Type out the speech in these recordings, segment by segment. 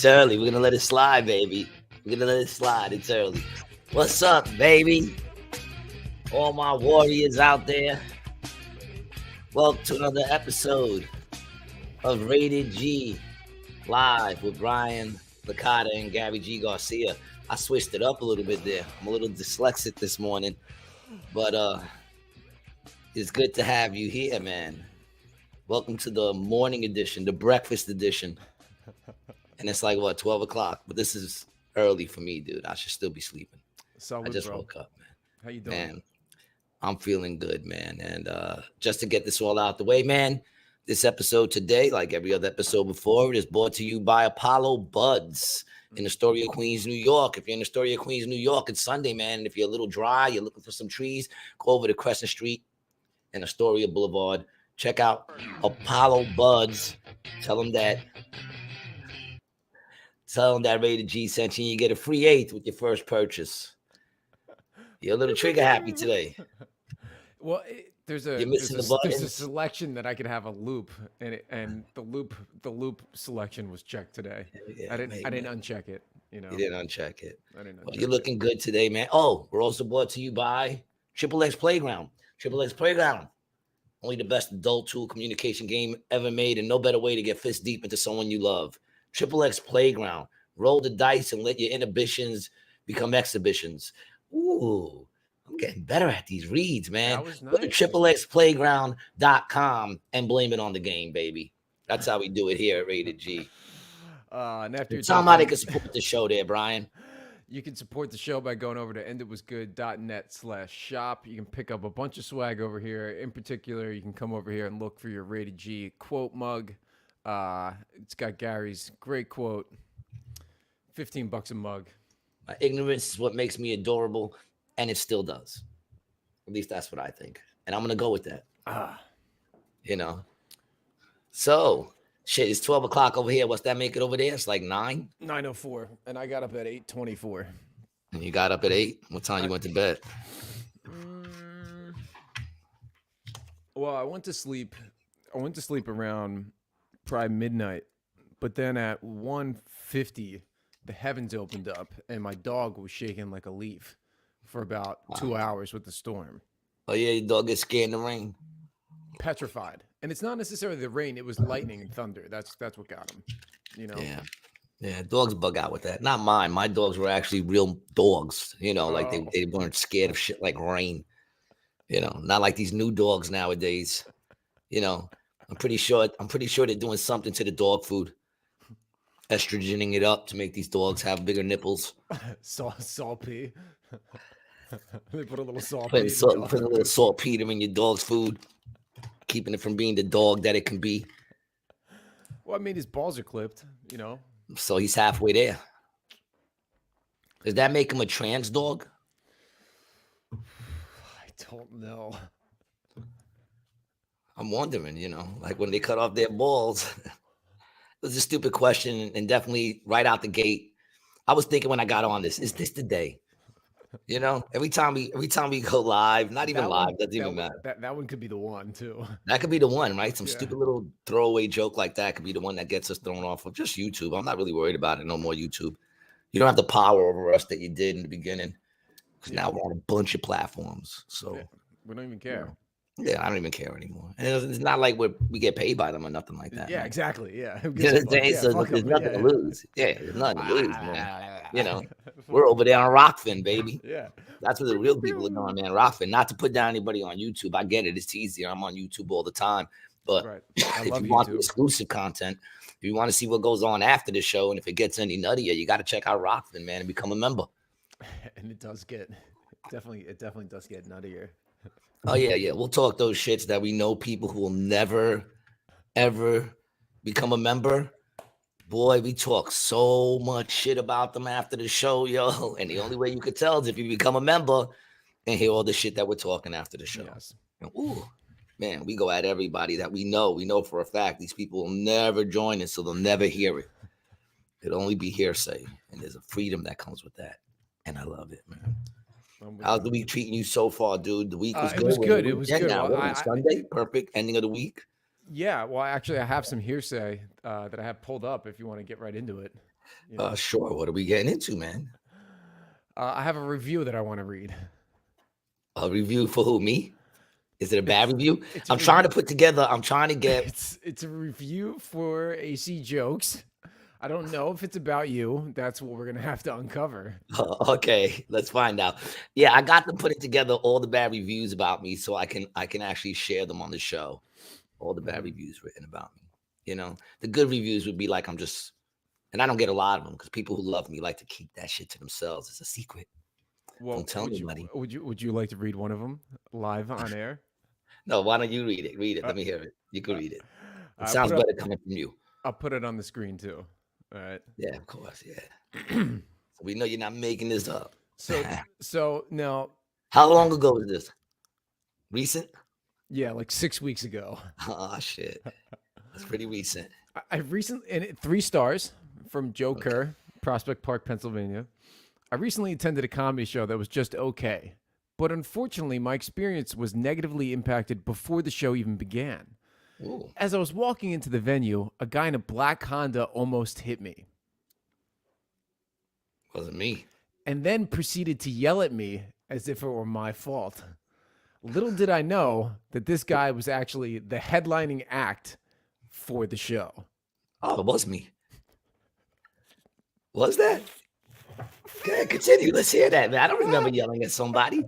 It's early. We're gonna let it slide, baby. We're gonna let it slide. It's early. What's up, baby? All my warriors out there. Welcome to another episode of Rated G Live with Brian, Licata, and Gary G. Garcia. I switched it up a little bit there. I'm a little dyslexic this morning, but it's good to have you here, man. Welcome to the morning edition, the breakfast edition. And it's like, what, 12 o'clock? But this is early for me, dude. I should still be sleeping. I just woke up, man. How you doing? Man, I'm feeling good, man. And just to get this all out the way, man, this episode today, like every other episode before, it is brought to you by Apollo Buds in Astoria, Queens, New York. If you're in Astoria, Queens, New York, it's Sunday, man. And if you're a little dry, you're looking for some trees, go over to Crescent Street and Astoria Boulevard. Check out Apollo Buds. Tell them that Rated G sent you. You get a free eighth with your first purchase. You're a little trigger happy today. Well, there's a selection that I could have a loop, and the loop selection was checked today. Yeah, I didn't uncheck it. You didn't uncheck it. Well, you're looking good today, man. Oh, we're also brought to you by Triple X Playground. Triple X Playground. Only the best adult tool communication game ever made, and no better way to get fist deep into someone you love. Triple X Playground. Roll the dice and let your inhibitions become exhibitions. Ooh, I'm getting better at these reads, man. That was nice. Go to triplexplayground.com and blame it on the game, baby. That's how we do it here at Rated G. And after somebody can support the show there, Brian. You can support the show by going over to enditwasgood.net/shop. You can pick up a bunch of swag over here. In particular, you can come over here and look for your Rated G quote mug. It's got Gary's great quote. $15 a mug. My ignorance is what makes me adorable, and it still does. At least that's what I think. And I'm going to go with that. So, shit, it's 12 o'clock over here. What's that make it over there? It's like 9? 9:04. And I got up at 8:24. And you got up at 8? What time you went to bed? Well, I went to sleep around probably midnight. But then at 1:50, the heavens opened up, and my dog was shaking like a leaf for about 2 hours with the storm. Oh, yeah, your dog gets scared in the rain. Petrified. And it's not necessarily the rain. It was lightning and thunder. That's what got him, Yeah, dogs bug out with that. Not mine. My dogs were actually real dogs, like they weren't scared of shit like rain. Not like these new dogs nowadays. I'm pretty sure they're doing something to the dog food. Estrogening it up to make these dogs have bigger nipples. Saltpeter. They put a little put a little saltpeter in your dog's food, keeping it from being the dog that it can be. Well, I mean, his balls are clipped, So he's halfway there. Does that make him a trans dog? I don't know. I'm wondering, like when they cut off their balls. It was a stupid question, and definitely right out the gate, I was thinking when I got on this, is this the day? Every time we go live, not even live, doesn't even matter. That one could be the one too. That could be the one, right? Some stupid little throwaway joke like that could be the one that gets us thrown off of just YouTube. I'm not really worried about it no more. YouTube, you don't have the power over us that you did in the beginning, because now we're on a bunch of platforms. So we don't even care. Yeah, I don't even care anymore. And it's not like we get paid by them or nothing like that. Yeah, man. Exactly. Yeah. So there's nothing to lose. Yeah, there's nothing to lose, man. We're over there on Rokfin, baby. Yeah. That's where the real people are going, man. Rokfin. Not to put down anybody on YouTube. I get it. It's easier. I'm on YouTube all the time. But if you want the exclusive content, if you want to see what goes on after the show, and if it gets any nuttier, you got to check out Rokfin, man, and become a member. And it definitely does get nuttier. Oh, yeah. We'll talk those shits that we know people who will never, ever become a member. Boy, we talk so much shit about them after the show, yo. And the only way you could tell is if you become a member and hear all the shit that we're talking after the show. Yes. Ooh, man, we go at everybody that we know. We know for a fact these people will never join us, so they'll never hear it. It'll only be hearsay. And there's a freedom that comes with that. And I love it, man. How's the week treating you so far, dude? The week was good. It was good. It was good. Now, Sunday, perfect ending of the week. Yeah. Well, actually, I have some hearsay that I have pulled up if you want to get right into it. You know? Sure. What are we getting into, man? I have a review that I want to read. A review for who? Me? Is it a bad review? It's I'm trying to put together. I'm trying to get. It's a review for AC Jokes. I don't know if it's about you. That's what we're gonna have to uncover. Okay, let's find out. Yeah, I got to put it together all the bad reviews about me, so I can actually share them on the show. All the bad reviews written about me. You know, the good reviews would be like I'm just, and I don't get a lot of them because people who love me like to keep that shit to themselves. It's a secret. Well, Don't tell anybody. Would you like to read one of them live on air? No, why don't you read it? Read it. Let me hear it. You can read it. It sounds put better coming from you. I'll put it on the screen too. All right. Yeah, of course. Yeah. So we know you're not making this up. So now, How long ago was this? Recent? yeah, like 6 weeks ago. Oh shit, that's pretty recent. I recently, and 3 stars from Joe Kerr, Prospect Park, Pennsylvania. I recently attended a comedy show that was just okay, but unfortunately, my experience was negatively impacted before the show even began. Ooh. As I was walking into the venue, a guy in a black Honda almost hit me, Wasn't me. and then proceeded to yell at me as if it were my fault. Little did I know that this guy was actually the headlining act for the show. Oh, it was me. Was that? Okay, continue. Let's hear that, man. I don't remember yelling at somebody.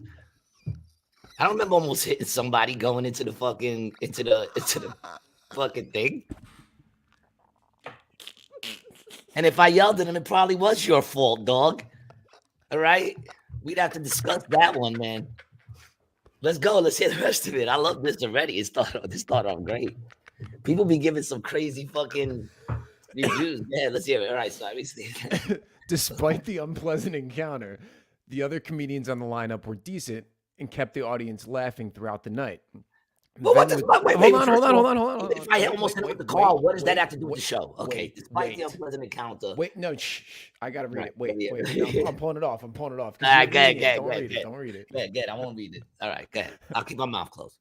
I don't remember almost hitting somebody going into the fucking fucking thing. And if I yelled at him, it probably was your fault, dog. All right, we'd have to discuss that one, man. Let's go. Let's hear the rest of it. I love this already. This started off great. People be giving some crazy fucking reviews. Yeah, let's hear it. All right, so Despite the unpleasant encounter, the other comedians on the lineup were decent and kept the audience laughing throughout the night. Well, what the fuck? Wait, hold on. If I almost hit with the car, what does that have to do with the show? Okay, despite the unpleasant encounter. Wait, no, shh. I gotta read it. Wait. I'm pulling it off. Don't read it. Good. I won't read it. All right, go ahead. I'll keep my mouth closed.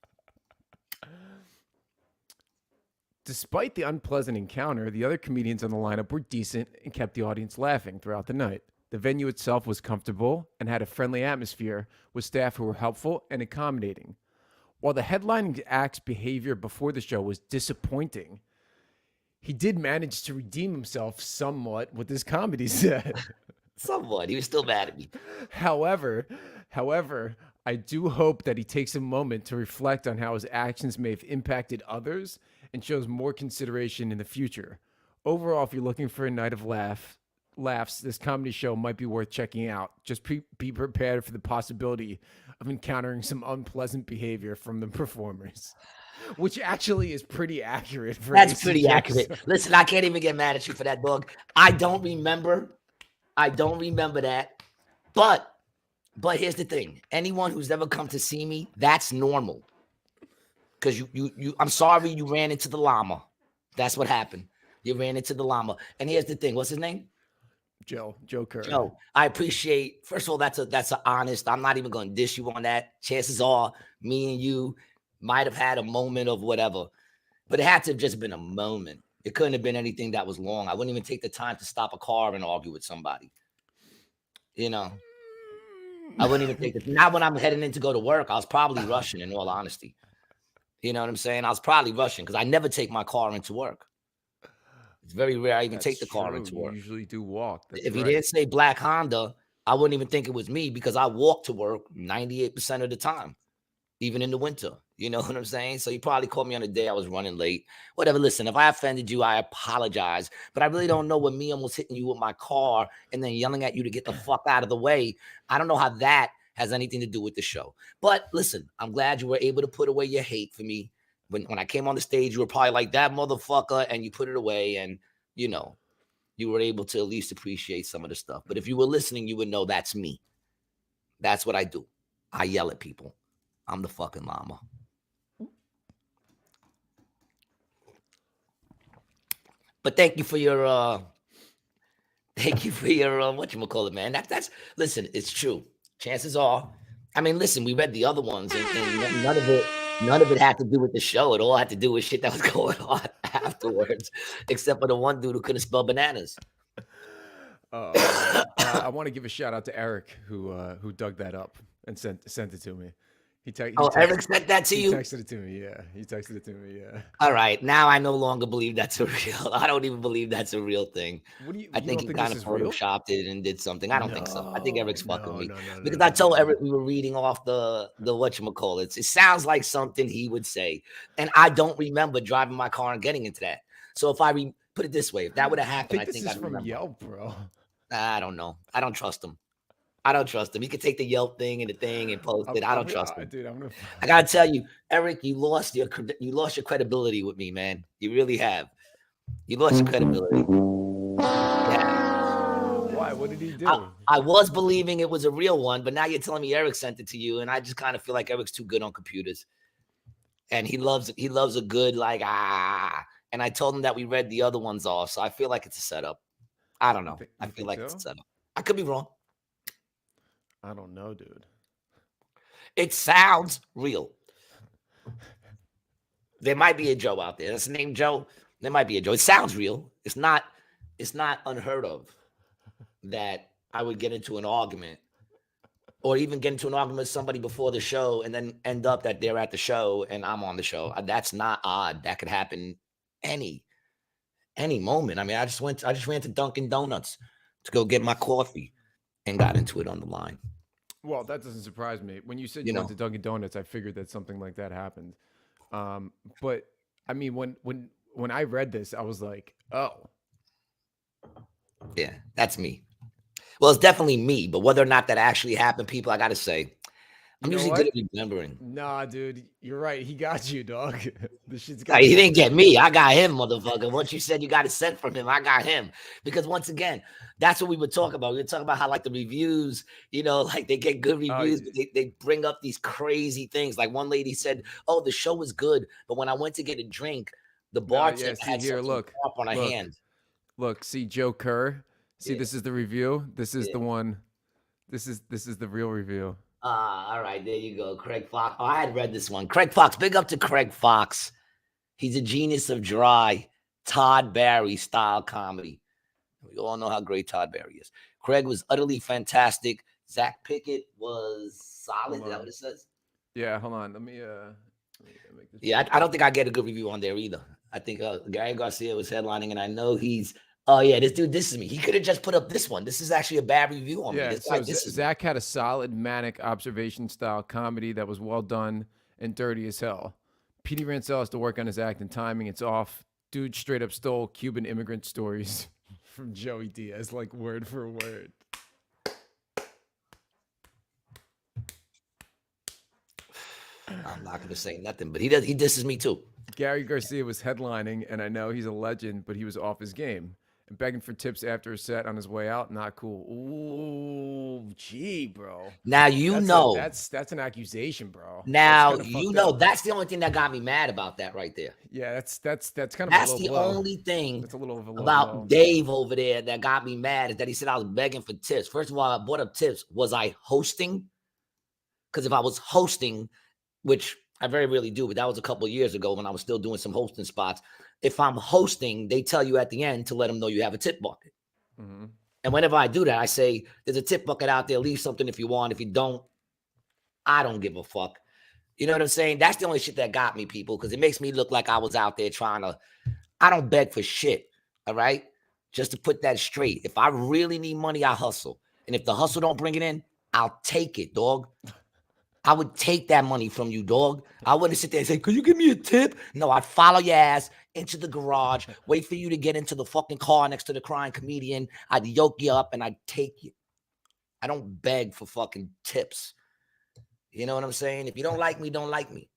Despite the unpleasant encounter, the other comedians on the lineup were decent and kept the audience laughing throughout the night. The venue itself was comfortable and had a friendly atmosphere with staff who were helpful and accommodating. While the headlining act's behavior before the show was disappointing, he did manage to redeem himself somewhat with his comedy set. Somewhat. He was still mad at me. However, I do hope that he takes a moment to reflect on how his actions may have impacted others and shows more consideration in the future. Overall, if you're looking for a night of laughs, this comedy show might be worth checking out. Just be prepared for the possibility of encountering some unpleasant behavior from the performers, which actually is pretty accurate. That's pretty accurate. Listen, I can't even get mad at you for that, dog. I don't remember that. But here's the thing. Anyone who's ever come to see me, that's normal. Because you I'm sorry you ran into the llama. That's what happened. You ran into the llama. And here's the thing. What's his name? Joe Kerr. Joe, I appreciate. First of all, that's a honest. I'm not even going to dish you on that. Chances are, me and you might have had a moment of whatever, but it had to have just been a moment. It couldn't have been anything that was long. I wouldn't even take the time to stop a car and argue with somebody. You know, I wouldn't even take it. Not when I'm heading in to go to work. I was probably rushing. In all honesty, you know what I'm saying. I was probably rushing because I never take my car into work. It's very rare I even take the car into work. You usually do walk. If he didn't say black Honda, I wouldn't even think it was me because I walk to work 98% of the time, even in the winter. You know what I'm saying? So you probably called me on the day I was running late. Whatever. Listen, if I offended you, I apologize. But I really don't know what me almost hitting you with my car and then yelling at you to get the fuck out of the way. I don't know how that has anything to do with the show. But listen, I'm glad you were able to put away your hate for me. When I came on the stage, you were probably like, that motherfucker, and you put it away, and, you know, you were able to at least appreciate some of the stuff. But if you were listening, you would know that's me. That's what I do. I yell at people. I'm the fucking llama. But thank you for your whatchamacallit, man. That's listen, it's true. Chances are, I mean, listen, we read the other ones, and none of it had to do with the show. It all had to do with shit that was going on afterwards, except for the one dude who couldn't spell bananas. Oh man, I want to give a shout out to Eric who dug that up and sent it to me. Oh, Eric sent that to he you? texted it to me. Yeah, he texted it to me. Yeah. All right. Now I no longer believe that's a real. I don't even believe that's a real thing. What do you? I You think don't he think kind this of is real? photoshopped it and did something. I don't think so. I think Eric's fucking me. No, Because I told no. Eric we were reading off the whatchamacallits. It sounds like something he would say. And I don't remember driving my car and getting into that. So if I put it this way, if that would have happened, I this think is I'd from remember. Yelp, bro. I don't know. I don't trust him. I don't trust him. He could take the Yelp thing and the thing and post it. I don't trust him. Dude, I'm gonna. I gotta tell you, Eric, you lost your credibility with me, man. You really have. You lost your credibility. Yeah. Why? What did he do? I was believing it was a real one, but now you're telling me Eric sent it to you, and I just kind of feel like Eric's too good on computers, and he loves a good And I told him that we read the other ones off, so I feel like it's a setup. I don't know. I feel like it's a setup. I could be wrong. I don't know, dude. It sounds real. There might be a Joe out there. That's the name Joe. There might be a Joe. It sounds real. It's not unheard of that I would get into an argument or even get into an argument with somebody before the show and then end up that they're at the show and I'm on the show. That's not odd. That could happen any moment. I mean, I just ran to Dunkin' Donuts to go get my coffee and got into it on the line. Well, that doesn't surprise me. When you said you went to Dunkin' Donuts, I figured that something like that happened. But I mean, when I read this, I was like, oh, yeah, that's me. Well, it's definitely me, but whether or not that actually happened, people, I gotta say, I'm usually good at remembering. Nah, dude, you're right. He got you, dog. This shit's got he didn't get me. I got him, motherfucker. Once you said you got it sent from him, I got him. Because once again, that's what we would talk about. We would talk about how like the reviews, like they get good reviews, but they bring up these crazy things. Like one lady said, "Oh, the show was good, but when I went to get a drink, the bartender had something up on her hand." Look, see Joe Kerr. See, this is the review. This is the one. This is the real review. All right, there you go. Craig Fox. Oh, I had read this one. Craig Fox, big up to Craig Fox. He's a genius of dry Todd Barry style comedy. We all know how great Todd Barry is. Craig was utterly fantastic. Zach Pickett was solid. Is that what it says? Yeah, hold on. Let me make this. Yeah, I don't think I get a good review on there either. I think Gary Garcia was headlining, and I know he's. Oh, yeah, this is me. He could have just put up this one. This is actually a bad review on me. So Zach had a solid manic observation-style comedy that was well done and dirty as hell. Petey Rancel has to work on his act and timing. It's off. Dude straight up stole Cuban immigrant stories from Joey Diaz, like word for word. I'm not going to say nothing, but he disses me too. Gary Garcia was headlining, and I know he's a legend, but he was off his game. And begging for tips after a set on his way out, not cool. Ooh, gee, bro. Now that's an accusation, bro. Now that's the only thing that got me mad about that right there. Yeah, that's kind of that's the only thing that's a little of a about blow. Dave over there that got me mad is that he said I was begging for tips. First of all, I brought up tips. Was I hosting? Because if I was hosting, which I very rarely do, but that was a couple of years ago when I was still doing some hosting spots. If I'm hosting, they tell you at the end to let them know you have a tip bucket. Mm-hmm. And whenever I do that, I say, there's a tip bucket out there. Leave something if you want. If you don't, I don't give a fuck. You know what I'm saying? That's the only shit that got me, people, because it makes me look like I was out there I don't beg for shit, all right? Just to put that straight. If I really need money, I hustle. And if the hustle don't bring it in, I'll take it, dog. I would take that money from you, dog. I wouldn't sit there and say, could you give me a tip? No, I'd follow your ass into the garage, wait for you to get into the fucking car next to the crying comedian. I'd yoke you up and I'd take you. I don't beg for fucking tips. You know what I'm saying? If you don't like me, don't like me.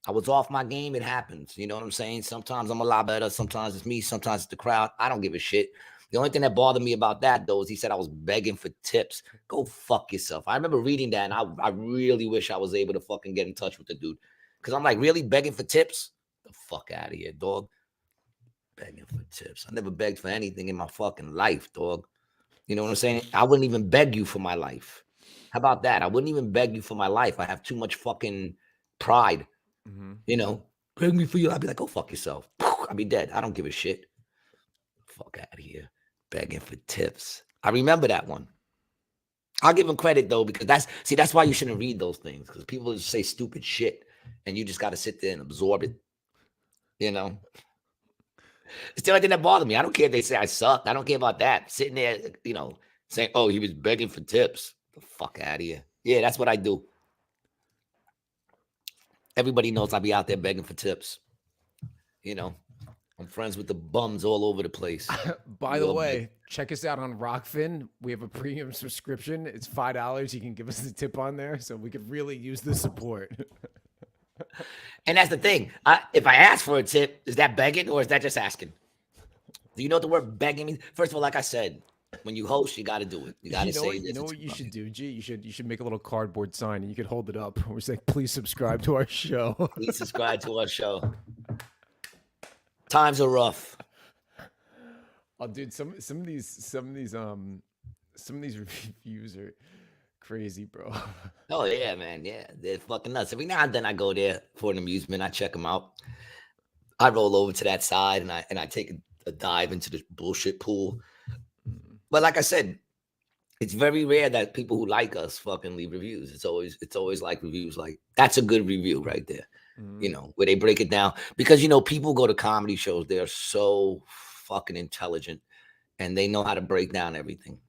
I was off my game. It happens. You know what I'm saying? Sometimes I'm a lot better. Sometimes it's me. Sometimes it's the crowd. I don't give a shit. The only thing that bothered me about that, though, is he said I was begging for tips. Go fuck yourself. I remember reading that, and I really wish I was able to fucking get in touch with the dude. Because I'm like, really begging for tips? The fuck out of here, dog. Begging for tips. I never begged for anything in my fucking life, dog. You know what I'm saying? I wouldn't even beg you for my life. How about that? I wouldn't even beg you for my life. I have too much fucking pride. Mm-hmm. You know? Beg me for you. I'd be like, go fuck yourself. I'd be dead. I don't give a shit. Fuck out of here. Begging for tips. I remember that one. I'll give him credit though, because that's why you shouldn't read those things, because people just say stupid shit and you just got to sit there and absorb it. You know, it's the only thing that bothers me. I don't care if they say I suck. I don't care about that. Sitting there, saying, "Oh, he was begging for tips." The fuck out of here. Yeah, that's what I do. Everybody knows I be out there begging for tips. I'm friends with the bums all over the place. By the way, check us out on Rokfin. We have a premium subscription. It's $5. You can give us the tip on there, so we could really use the support. And that's the thing. If I ask for a tip, is that begging or is that just asking? Do you know what the word begging means? First of all, like I said, when you host, you got to do it. You got to say this. You know what you should do, G? You should make a little cardboard sign and you could hold it up. We're saying, please subscribe to our show. Please subscribe to our show. Times are rough. Oh, dude, some of these reviews are crazy, bro. Oh yeah, man. Yeah, they're fucking nuts. Every now and then I go there for an amusement. I check them out. I roll over to that side and I take a dive into this bullshit pool. But like I said, it's very rare that people who like us fucking leave reviews. It's always like reviews like, that's a good review right there. Where they break it down, because people go to comedy shows. They're so fucking intelligent and they know how to break down everything.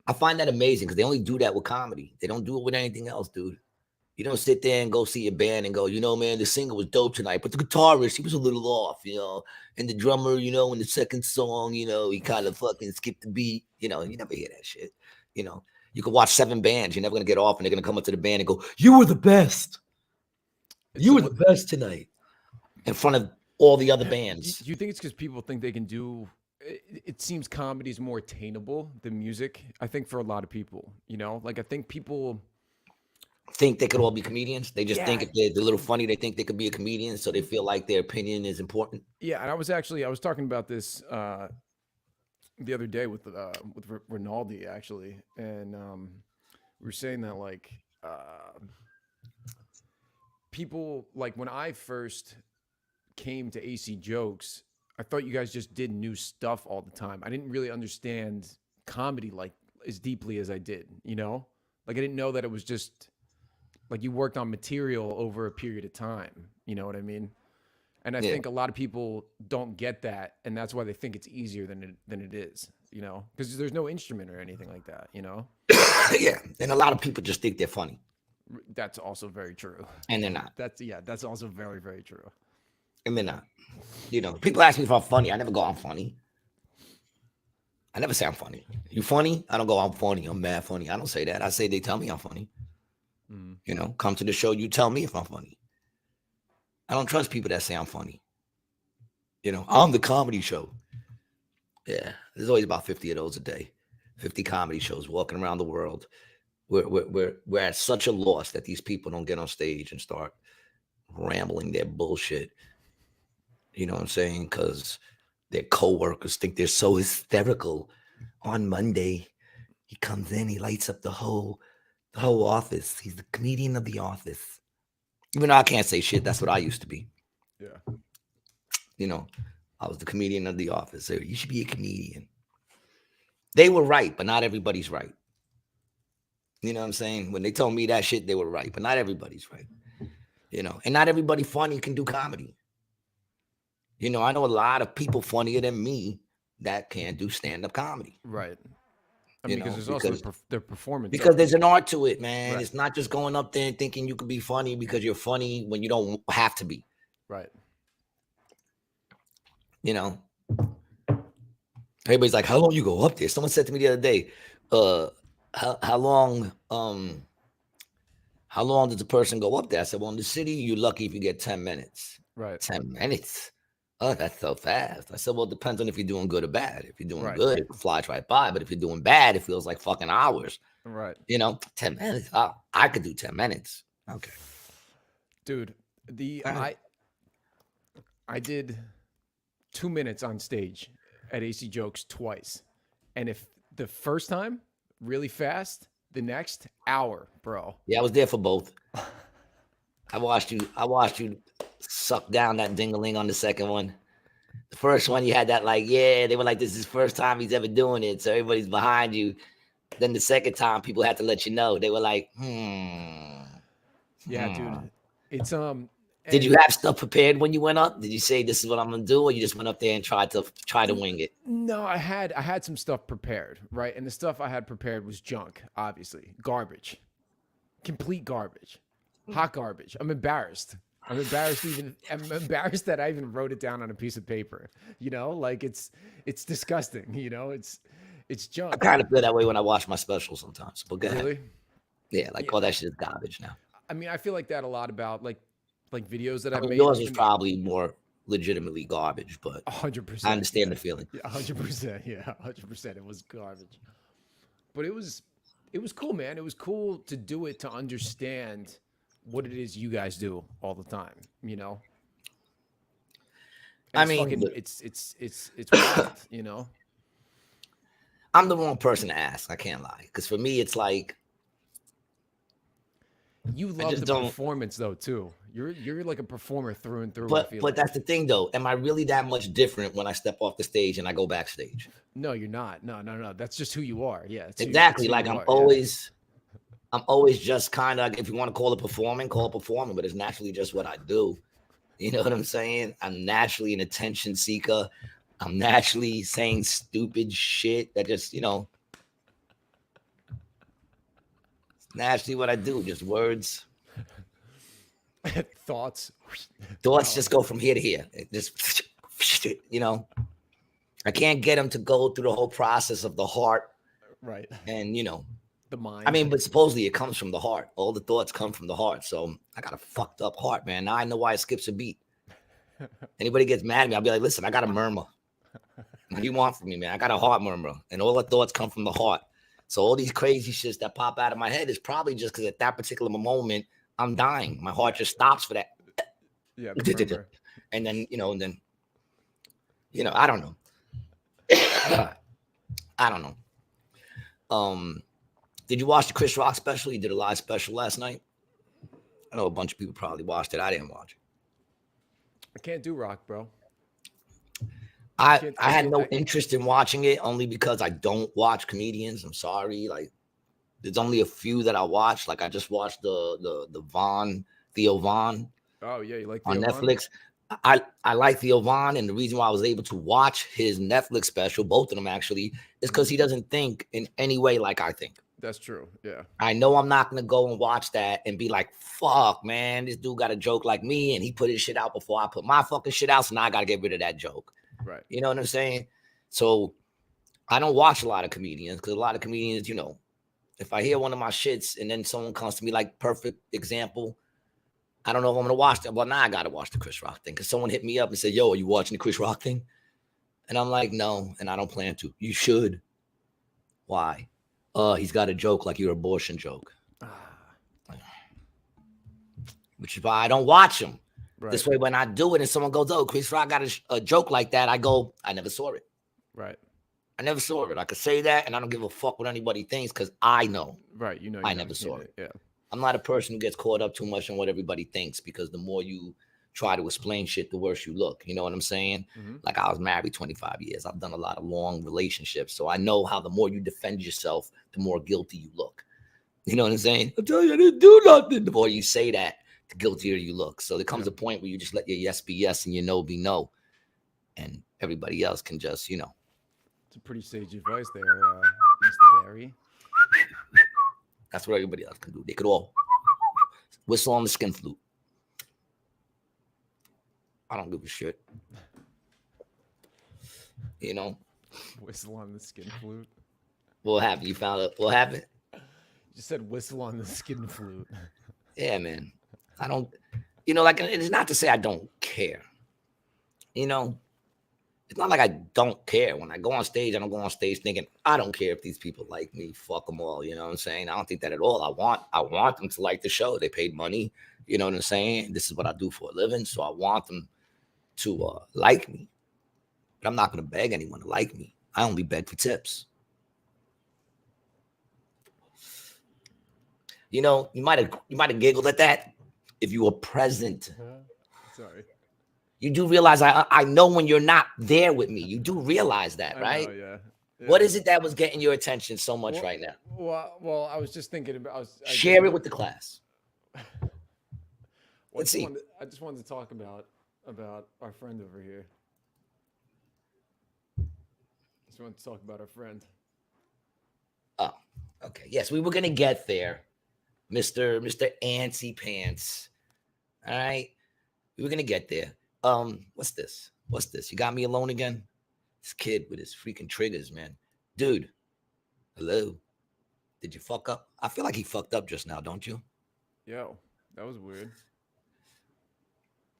I find that amazing because they only do that with comedy. They don't do it with anything else, dude. You don't sit there and go see a band and go, man, the singer was dope tonight, but the guitarist, he was a little off, and the drummer, in the second song, he kind of fucking skipped the beat. You never hear that shit. You could watch 7 bands. You're never going to get off and they're going to come up to the band and go, you were the best. You were the best tonight in front of all the other bands. Do you think it's because people think they can do? It seems comedy is more attainable than music. I think for a lot of people, I think people think they could all be comedians. They just think if they're a little funny, they think they could be a comedian, so they feel like their opinion is important. Yeah, and I was talking about this the other day with Rinaldi actually, and we were saying that people, like when I first came to AC Jokes, I thought you guys just did new stuff all the time. I didn't really understand comedy like as deeply as I did, I didn't know that it was just like you worked on material over a period of time. You know what I mean? And I think a lot of people don't get that, and that's why they think it's easier than it is, because there's no instrument or anything like that, Yeah, and a lot of people just think they're funny. That's also very true. And they're not. That's also very, very true. And they're not. People ask me if I'm funny. I never go, I'm funny. I never say I'm funny. You funny? I don't go, I'm funny. I'm mad funny. I don't say that. I say they tell me I'm funny. Come to the show, you tell me if I'm funny. I don't trust people that say I'm funny. I'm the comedy show. Yeah, there's always about 50 of those a day. 50 comedy shows walking around the world. We're at such a loss that these people don't get on stage and start rambling their bullshit. You know what I'm saying? Because their coworkers think they're so hysterical. On Monday, he comes in, he lights up the whole office. He's the comedian of the office. Even though I can't say shit, that's what I used to be. Yeah. I was the comedian of the office. So you should be a comedian. They were right, but not everybody's right. You know what I'm saying? When they told me that shit, they were right, but not everybody's right. And not everybody funny can do comedy. I know a lot of people funnier than me that can't do stand-up comedy. Right. Because there's also their performance. Because there's an art to it, man. Right. It's not just going up there and thinking you could be funny because you're funny when you don't have to be. Right. Everybody's like, how long you go up there? Someone said to me the other day, how long does a person go up there? I said, well, in the city, you're lucky if you get 10 minutes. Right. 10 minutes. Oh, that's so fast. I said, well, it depends on if you're doing good or bad. If you're doing good, it flies right by. But if you're doing bad, it feels like fucking hours. Right. 10 minutes. Oh, I could do 10 minutes. Okay. Dude, I did 2 minutes on stage at AC Jokes twice. And if the first time, really fast, the next hour, bro. Yeah, I was there for both. I watched you suck down that ding-a-ling on the second one. The first one you had that like, yeah, they were like, this is his first time he's ever doing it, so everybody's behind you. Then the second time, people had to let you know. They were like, Yeah, dude. It's Did you and have stuff prepared when you went up? Did you say this is what I'm gonna do, or you just went up there and tried to wing it? no, I had some stuff prepared, right? And the stuff I had prepared was junk, obviously. Garbage. Complete garbage. Hot garbage. I'm embarrassed. I'm embarrassed that I even wrote it down on a piece of paper. Like it's disgusting, it's I junk. kind of feel that way when I watch my specials sometimes. But go ahead. Really? Yeah, like Yeah. all that shit is garbage now. I mean, I feel like that a lot about like videos that I I've mean, made. yours is Even probably more legitimately garbage, but I 100%. understand Yeah. the feeling. Yeah, 100%. Yeah, 100%. It was garbage. But it was cool, man. It was cool to do it to understand what it is you guys do all the time. And I it's mean, fucking look, it's wild. I'm the wrong person to ask. I can't lie, because for me, it's like You I love just the don't. performance though too. You're like a performer through and through, I But feel but like. that's the thing, though. Am I really that much different when I step off the stage and I go backstage? No, you're not. No, no, no. That's just who you are. Yeah, it's Exactly. who Like you are. Yeah. I'm always just kind of, if you want to call it performing, but it's naturally just what I do. You know what I'm saying? I'm naturally an attention seeker. I'm naturally saying stupid shit that just, naturally what I do. Just words. Thoughts. Thoughts No. just go from here to here. It just, I can't get them to go through the whole process of the heart. Right. And, The I mind. mean, but supposedly it comes from the heart. All the thoughts come from the heart. So I got a fucked up heart, man. Now I know why it skips a beat. Anybody gets mad at me, I'll be like, listen, I got a murmur. What do you want from me, man? I got a heart murmur, and all the thoughts come from the heart. So all these crazy shits that pop out of my head is probably just because at that particular moment I'm dying. My heart just stops for that, Yeah, the murmur. and then I don't know. I don't know. Did you watch the Chris Rock special? He did a live special last night. I know a bunch of people probably watched it. I didn't watch it. I can't do rock, bro. I Can't I I had can't no I interest in watching it only because I don't watch comedians. I'm sorry. Like there's only a few that I watched. Like I just watched the Theo Vaughn Oh yeah, you like on Theo Von? Netflix. I like Theo Vaughn, and the reason why I was able to watch his Netflix special, both of them actually, is because he doesn't think in any way like I think. That's true. Yeah. I know I'm not gonna go and watch that and be like, fuck, man, this dude got a joke like me, and he put his shit out before I put my fucking shit out, so now I gotta get rid of that joke. Right. You know what I'm saying? So I don't watch a lot of comedians because a lot of comedians, if I hear one of my shits and then someone comes to me, like perfect example, I don't know if I'm gonna watch that. Well, now I gotta watch the Chris Rock thing because someone hit me up and said, "Yo, are you watching the Chris Rock thing?" And I'm like, "No," and I don't plan to. You should. Why? He's got a joke like your abortion joke, which is why I don't watch him. Right. This way, when I do it and someone goes, "Oh, Chris Rock got a joke like that," I go, "I never saw it. Right. I never saw it. I could say that, and I don't give a fuck what anybody thinks because I know Right. I You never never seen saw it. it. Yeah. I'm not a person who gets caught up too much in what everybody thinks because the more you try to explain shit, the worse you look. You know what I'm saying? Mm-hmm. Like I was married 25 years. I've done a lot of long relationships. So I know how the more you defend yourself, the more guilty you look. You know what I'm saying? I tell you, I didn't do nothing. The more you say that, the guiltier you look. So there comes a point where you just let your yes be yes and your no be no. And everybody else can just, It's a pretty sage advice there, Mr. Barry. that's what everybody else can do. They could all whistle on the skin flute. I don't give a shit. Whistle on the skin flute. What happened? You found out what happened? You just said whistle on the skin flute. Yeah, man. I don't, like it's not to say I don't care. It's not like I don't care. When I go on stage, I don't go on stage thinking, I don't care if these people like me. Fuck them all. You know what I'm saying? I don't think that at all. I want them to like the show. They paid money. You know what I'm saying? This is what I do for a living. So I want them to like me. But I'm not going to beg anyone to like me. I only beg for tips. You might have giggled at that if you were present. Sorry. You do realize I know when you're not there with me. You do realize that, right? I know, yeah. What is it that was getting your attention so much right now? Well, I was just thinking about. Share it with the class. Let's see. I just wanted to talk about our friend over here. Just wanted to talk about our friend. Oh, okay. Yes, we were gonna get there, Mr. Antsy Pants. All right, we were gonna get there. What's this? What's this? You got me alone again? This kid with his freaking triggers, man. Dude, hello. Did you fuck up? I feel like he fucked up just now, don't you? Yo, that was weird.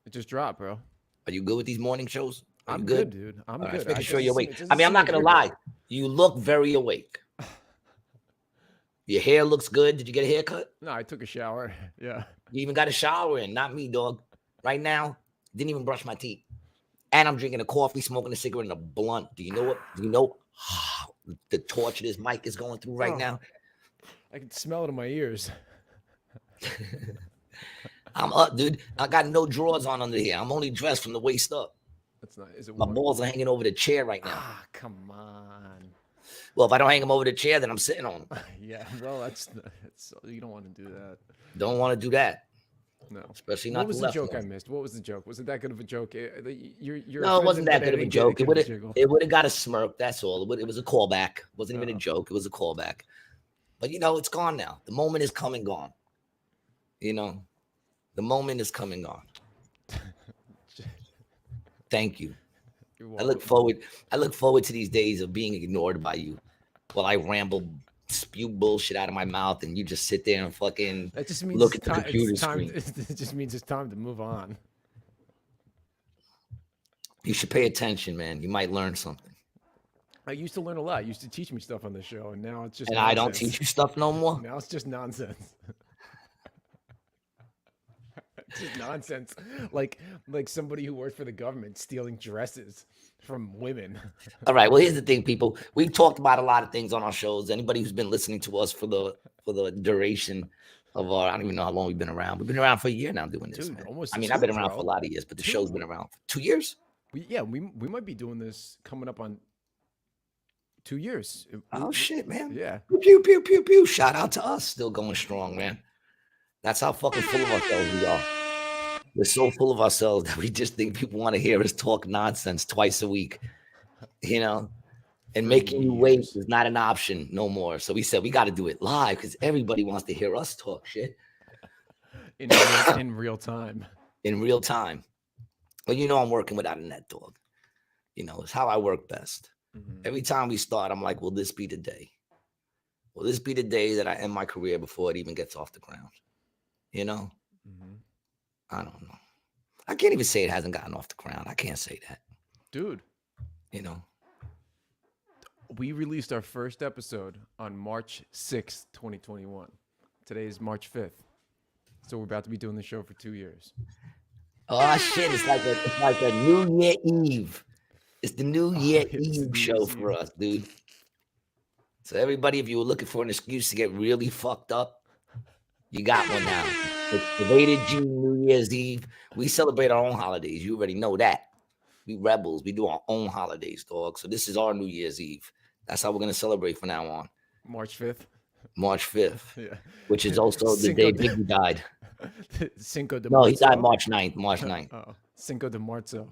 It just dropped, bro. Are you good with these morning shows? I'm good, dude. I'm good. Just making sure you're awake. I mean, I'm not gonna lie. You look very awake. Your hair looks good. Did you get a haircut? No, I took a shower. Yeah. You even got a shower in. Not me, dog. Right now, didn't even brush my teeth. And I'm drinking a coffee, smoking a cigarette, and a blunt. Do you know what? Do you know the torture this mic is going through right now? I can smell it in my ears. I'm up, dude. I got no drawers on under here. I'm only dressed from the waist up. That's not. Is it my balls are hanging over the chair right now. Ah, come on. Well, if I don't hang them over the chair, then I'm sitting on them. Yeah, well, that's you don't want to do that. Don't want to do that. No, especially not. What was the joke I missed? What was the joke? Was it that good of a joke? No, it wasn't that good of a joke. It would have got a smirk. That's all. It was a callback. It wasn't even a joke. It was a callback. But it's gone now. The moment is come and gone. The moment is come and gone. Thank you. I look forward to these days of being ignored by you while I ramble, spew bullshit out of my mouth, and you just sit there and fucking look at the computer screen. It just means it's time to move on. You should pay attention, man. You might learn something. I used to learn a lot. You used to teach me stuff on the show, and now it's just and nonsense. I don't teach you stuff no more. Now it's just nonsense. It's just nonsense. Like somebody who worked for the government stealing dresses from women. All right. Well, here's the thing, people. We've talked about a lot of things on our shows. Anybody who's been listening to us for the duration of our, I don't even know how long we've been around. We've been around for a year now doing this. Dude, almost. I mean, I've been around for a lot of years, but the show's been around for 2 years. We might be doing this coming up on 2 years. Oh shit, man. Yeah. Pew pew pew pew. Shout out to us, still going strong, man. That's how fucking full of ourselves we are. We're so full of ourselves that we just think people want to hear us talk nonsense twice a week, and making you wait is not an option no more. So we said we got to do it live because everybody wants to hear us talk shit in real time. In real time. Well, I'm working without a net, dog. It's how I work best. Mm-hmm. Every time we start, I'm like, will this be the day? Will this be the day that I end my career before it even gets off the ground? Mm-hmm. I don't know. I can't even say it hasn't gotten off the ground. I can't say that. Dude. We released our first episode on March 6th, 2021. Today is March 5th. So we're about to be doing the show for 2 years. Oh shit, it's like a New Year Eve. It's the New Year Eve show for us, dude. So everybody, if you were looking for an excuse to get really fucked up, you got one now. It's the rated G New Year's Eve. We celebrate our own holidays. You already know that. We rebels. We do our own holidays, dog. So this is our New Year's Eve. That's how we're going to celebrate from now on. March 5th. March 5th. Yeah. Which is also the day Biggie died. Cinco de No, Marzo. he died March 9th. March 9th. Oh, Cinco de Marzo.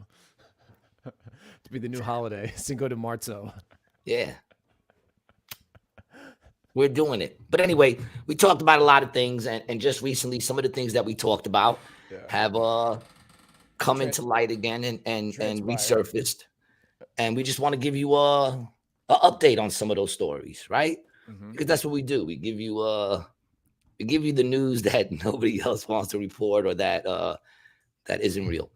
To be the new holiday. Cinco de Marzo. Yeah. We're doing it. But anyway, we talked about a lot of things. And just recently, some of the things that we talked about have come into light again and resurfaced. And we just want to give you a update on some of those stories, right? Mm-hmm. Because that's what we do. We give you the news that nobody else wants to report or that isn't real.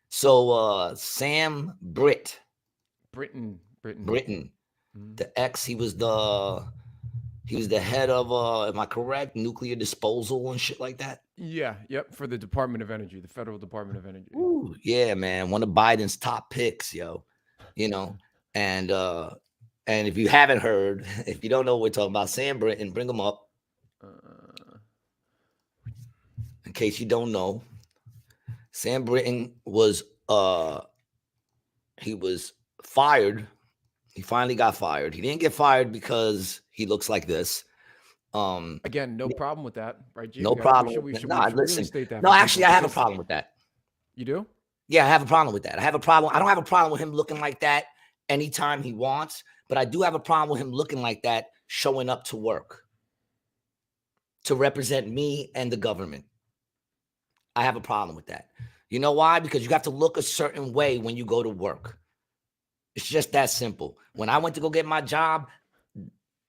So Sam Brinton. The ex, he was the head of am I correct? Nuclear disposal and shit like that. Yeah, yep, for the Department of Energy, the Federal Department of Energy. Ooh, yeah, man, one of Biden's top picks, yo. And if you haven't heard, if you don't know what we're talking about, Sam Brinton, bring him up. In case you don't know, Sam Brinton was he was fired. He finally got fired. He didn't get fired because he looks like this. Again, no problem with that, right, G? No We problem. should No, really listen. state that No, for actually, people I have a because problem with that. you do. Yeah, I have a problem with that. I have a problem. I don't have a problem with him looking like that anytime he wants, but I do have a problem with him looking like that, showing up to work to represent me and the government. I have a problem with that. You know why? Because you have to look a certain way when you go to work. It's just that simple. When I went to go get my job,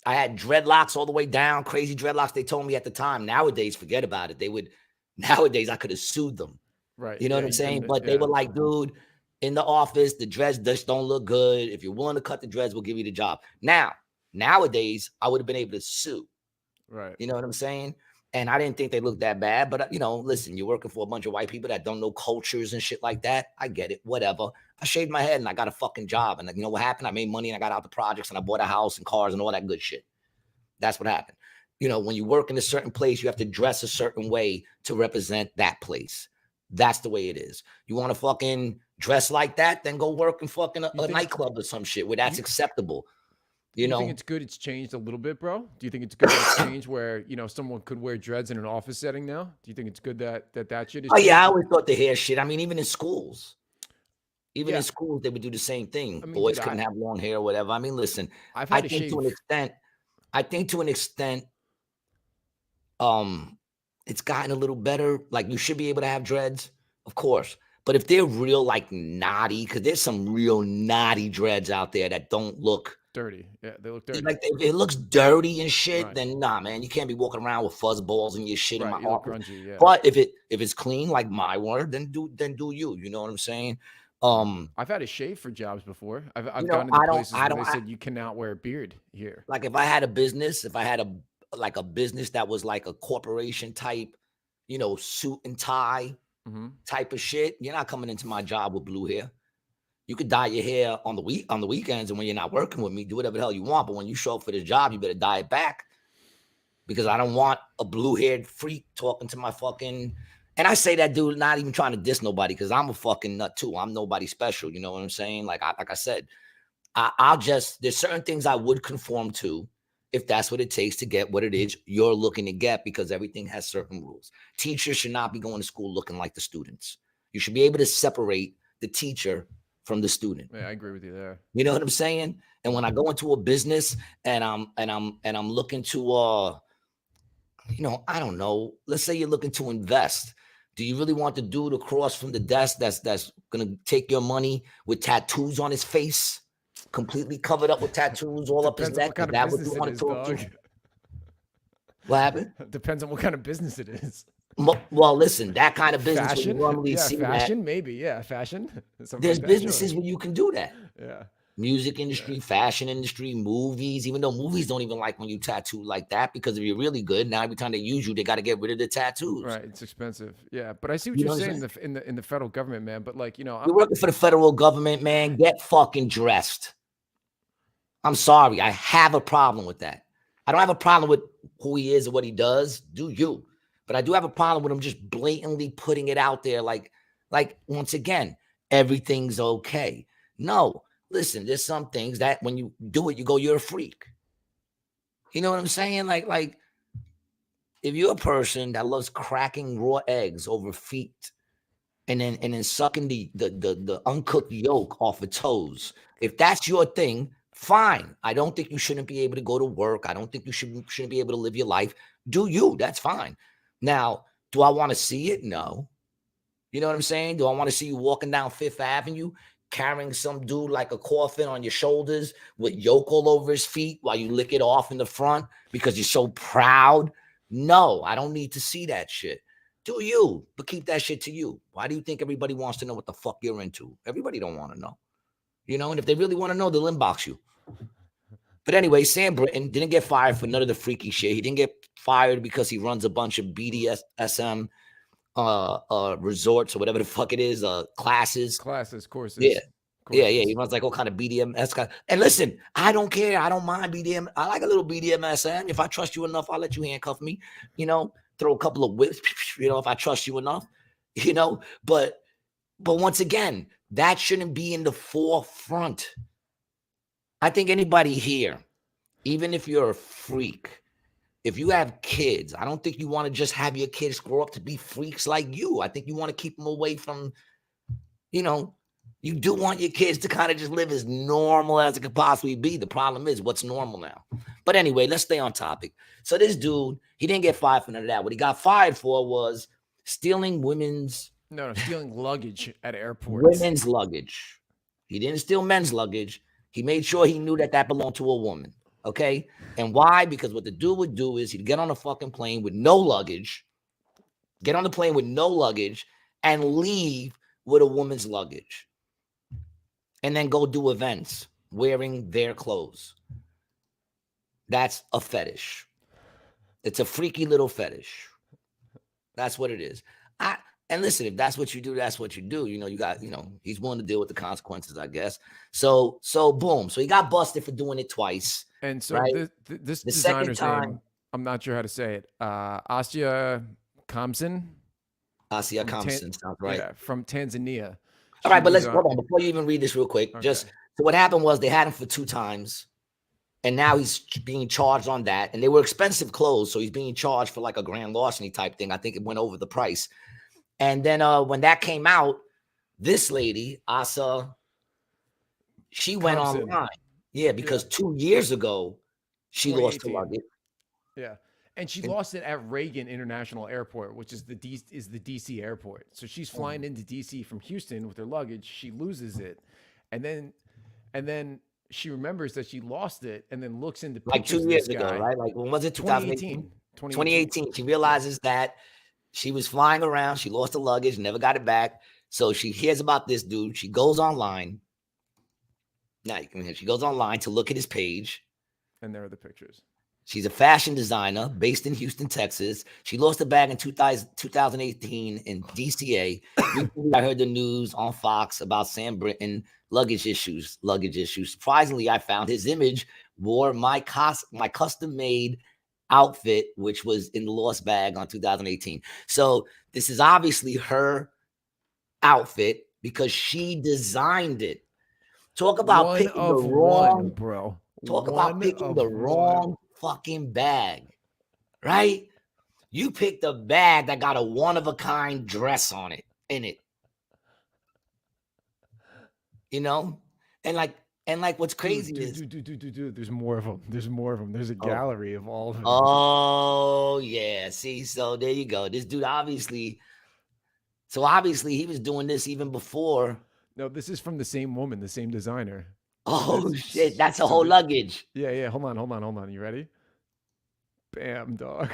I had dreadlocks all the way down, crazy dreadlocks. They told me at the time. Nowadays, forget about it. Nowadays, I could have sued them. Right. You know Yeah, what I'm you saying? couldn't. But they were like, dude, in the office, the dreads just don't look good. If you're willing to cut the dreads, we'll give you the job. Nowadays, I would have been able to sue. Right. You know what I'm saying? And I didn't think they looked that bad. But, listen, you're working for a bunch of white people that don't know cultures and shit like that. I get it. Whatever. I shaved my head and I got a fucking job. And you know what happened? I made money and I got out the projects and I bought a house and cars and all that good shit. That's what happened. When you work in a certain place, you have to dress a certain way to represent that place. That's the way it is. You want to fucking dress like that, then go work in fucking a nightclub or some shit where that's acceptable. Do you think it's good it's changed a little bit, bro? Do you think it's good that it's changed where, someone could wear dreads in an office setting now? Do you think it's good that shit is Oh, yeah, I changed? always thought the hair shit. I mean, even in schools. In schools, they would do the same thing. I mean, Boys couldn't have long hair or whatever. I mean, listen, I've had I think to an extent, it's gotten a little better. Like, you should be able to have dreads, of course. But if they're real, like, naughty, because there's some real naughty dreads out there that don't look dirty. Yeah, they look dirty. Like, if it looks dirty and shit, Right. then nah, man, you can't be walking around with fuzz balls and your shit in my office. Grungy, yeah. But if it's clean, like my word, then do you. You know what I'm saying? I've had a shave for jobs before. I've gone into places where they said you cannot wear a beard here. Like, if I had a business, a business that was like a corporation type, suit and tie type of shit, you're not coming into my job with blue hair. You could dye your hair on the weekends, and when you're not working with me, do whatever the hell you want. But when you show up for the job, you better dye it back, because I don't want a blue-haired freak talking to my fucking. And I say that, dude, not even trying to diss nobody, because I'm a fucking nut too. I'm nobody special. You know what I'm saying? Like I said, there's certain things I would conform to if that's what it takes to get what it is you're looking to get, because everything has certain rules. Teachers should not be going to school looking like the students. You should be able to separate the teacher from the student. Yeah, I agree with you there. You know what I'm saying? And when I go into a business and I'm looking to I don't know, let's say you're looking to invest. Do you really want the dude across from the desk that's gonna take your money with tattoos on his face, completely covered up with tattoos all up his neck? Is that what you want to talk to? What happened? Depends on what kind of business it is. Well, listen, that kind of business fashion, you normally see fashion, maybe, fashion. There's businesses where you can do that. Yeah. Music industry, fashion industry, movies, even though movies don't even like when you tattoo like that, because if you're really good, now every time they use you, they got to get rid of the tattoos. Right, it's expensive. Yeah, but I see what you're saying in the federal government, man. But like, you're working for the federal government, man. Get fucking dressed. I'm sorry, I have a problem with that. I don't have a problem with who he is or what he does. Do you? But I do have a problem with him just blatantly putting it out there, like once again, everything's okay. No, listen, there's some things that when you do it, you go, you're a freak. You know what I'm saying? Like if you're a person that loves cracking raw eggs over feet and then sucking the uncooked yolk off of toes, if that's your thing, fine. I don't think you shouldn't be able to go to work. I don't think you shouldn't be able to live your life. Do you? That's fine. Now, do I want to see it? No. You know what I'm saying? Do I want to see you walking down Fifth Avenue carrying some dude like a coffin on your shoulders with yolk all over his feet while you lick it off in the front because you're so proud? No, I don't need to see that shit. Do you? But keep that shit to you. Why do you think everybody wants to know what the fuck you're into? Everybody don't want to know. And if they really want to know, they'll inbox you. But anyway, Sam Brinton didn't get fired for none of the freaky shit. He didn't get fired because he runs a bunch of BDSM resorts or whatever the fuck it is, courses. Yeah. He runs like all kind of BDMS. And listen, I don't care. I don't mind BDM. I like a little BDMSM. If I trust you enough, I'll let you handcuff me. Throw a couple of whips. If I trust you enough. you know, but once again, that shouldn't be in the forefront. I think anybody here, even if you're a freak, if you have kids, I don't think you want to just have your kids grow up to be freaks like you. I think you want to keep them away from, you know, you do want your kids to kind of just live as normal as it could possibly be. The problem is, what's normal now? But anyway, let's stay on topic. So this dude, he didn't get fired for none of that. What he got fired for was stealing stealing luggage at airports. Women's luggage. He didn't steal men's luggage. He made sure he knew that belonged to a woman. Okay. And why? Because what the dude would do is he'd get on a fucking plane with no luggage, and leave with a woman's luggage. And then go do events wearing their clothes. That's a fetish. It's a freaky little fetish. That's what it is. And listen, if that's what you do, that's what you do. You know, he's willing to deal with the consequences, I guess. So boom. So he got busted for doing it twice. And so right? this designer's name, I'm not sure how to say it. Asya Kamsin. Asya Kamsin, sounds right. Yeah, from Tanzania. All right, but let's hold on before you even read this real quick. Okay. So what happened was they had him for 2 times, and now he's being charged on that. And they were expensive clothes, so he's being charged for like a grand larceny type thing. I think it went over the price. And then when that came out, this lady, Asa, she went online. Yeah, because 2 years ago, she lost her luggage. Yeah. And she lost it at Reagan International Airport, which is the DC airport. So she's flying into DC from Houston with her luggage. She loses it, and then she remembers that she lost it, and then looks into like 2 years ago, right? Like when was it? 2018. 2018. She realizes that she was flying around. She lost the luggage, never got it back. So she hears about this dude. She goes online. Now she goes online to look at his page, and there are the pictures. She's a fashion designer based in Houston, Texas. She lost a bag in 2018 in DCA. I heard the news on Fox about Sam Brinton luggage issues. Surprisingly, I found his image wore my custom-made outfit, which was in the lost bag on 2018. So this is obviously her outfit because she designed it. Talk about picking the wrong, bro. Talk about picking the wrong fucking bag, right? You picked a bag that got a one-of-a-kind dress on it, in it. You know? And like what's crazy is... Dude, there's more of them. There's a gallery of all of them. Oh, yeah. See, so there you go. This dude obviously he was doing this even before. No, this is from the same woman, the same designer. Oh, shit. That's a whole luggage. Yeah. Hold on. You ready? Bam, dog.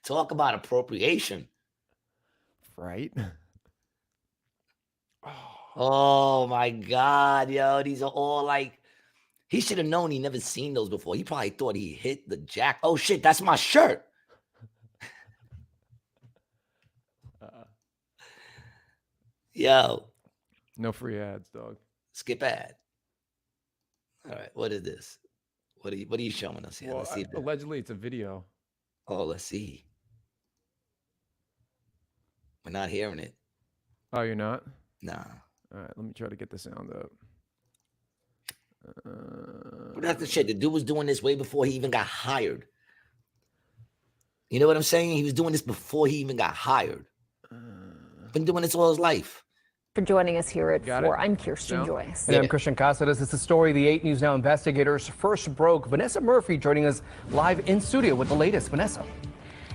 Talk about appropriation. Right? Oh, my God, yo. These are all like... He should have known he never seen those before. He probably thought he hit the jack. Oh, shit, that's my shirt. Yo. No free ads, dog. Skip ad. All right, what is this? What are you showing us here? Well, let's see. Allegedly, it's a video. Oh, let's see. We're not hearing it. Oh, you're not? Nah. All right, let me try to get the sound up. But that's the shit. The dude was doing this way before he even got hired. You know what I'm saying? He was doing this before he even got hired. Been doing this all his life. For joining us here at 4. I'm Kirsten Joyce. And I'm Christian Cáceres. It's the story the 8 News Now investigators first broke. Vanessa Murphy joining us live in studio with the latest. Vanessa.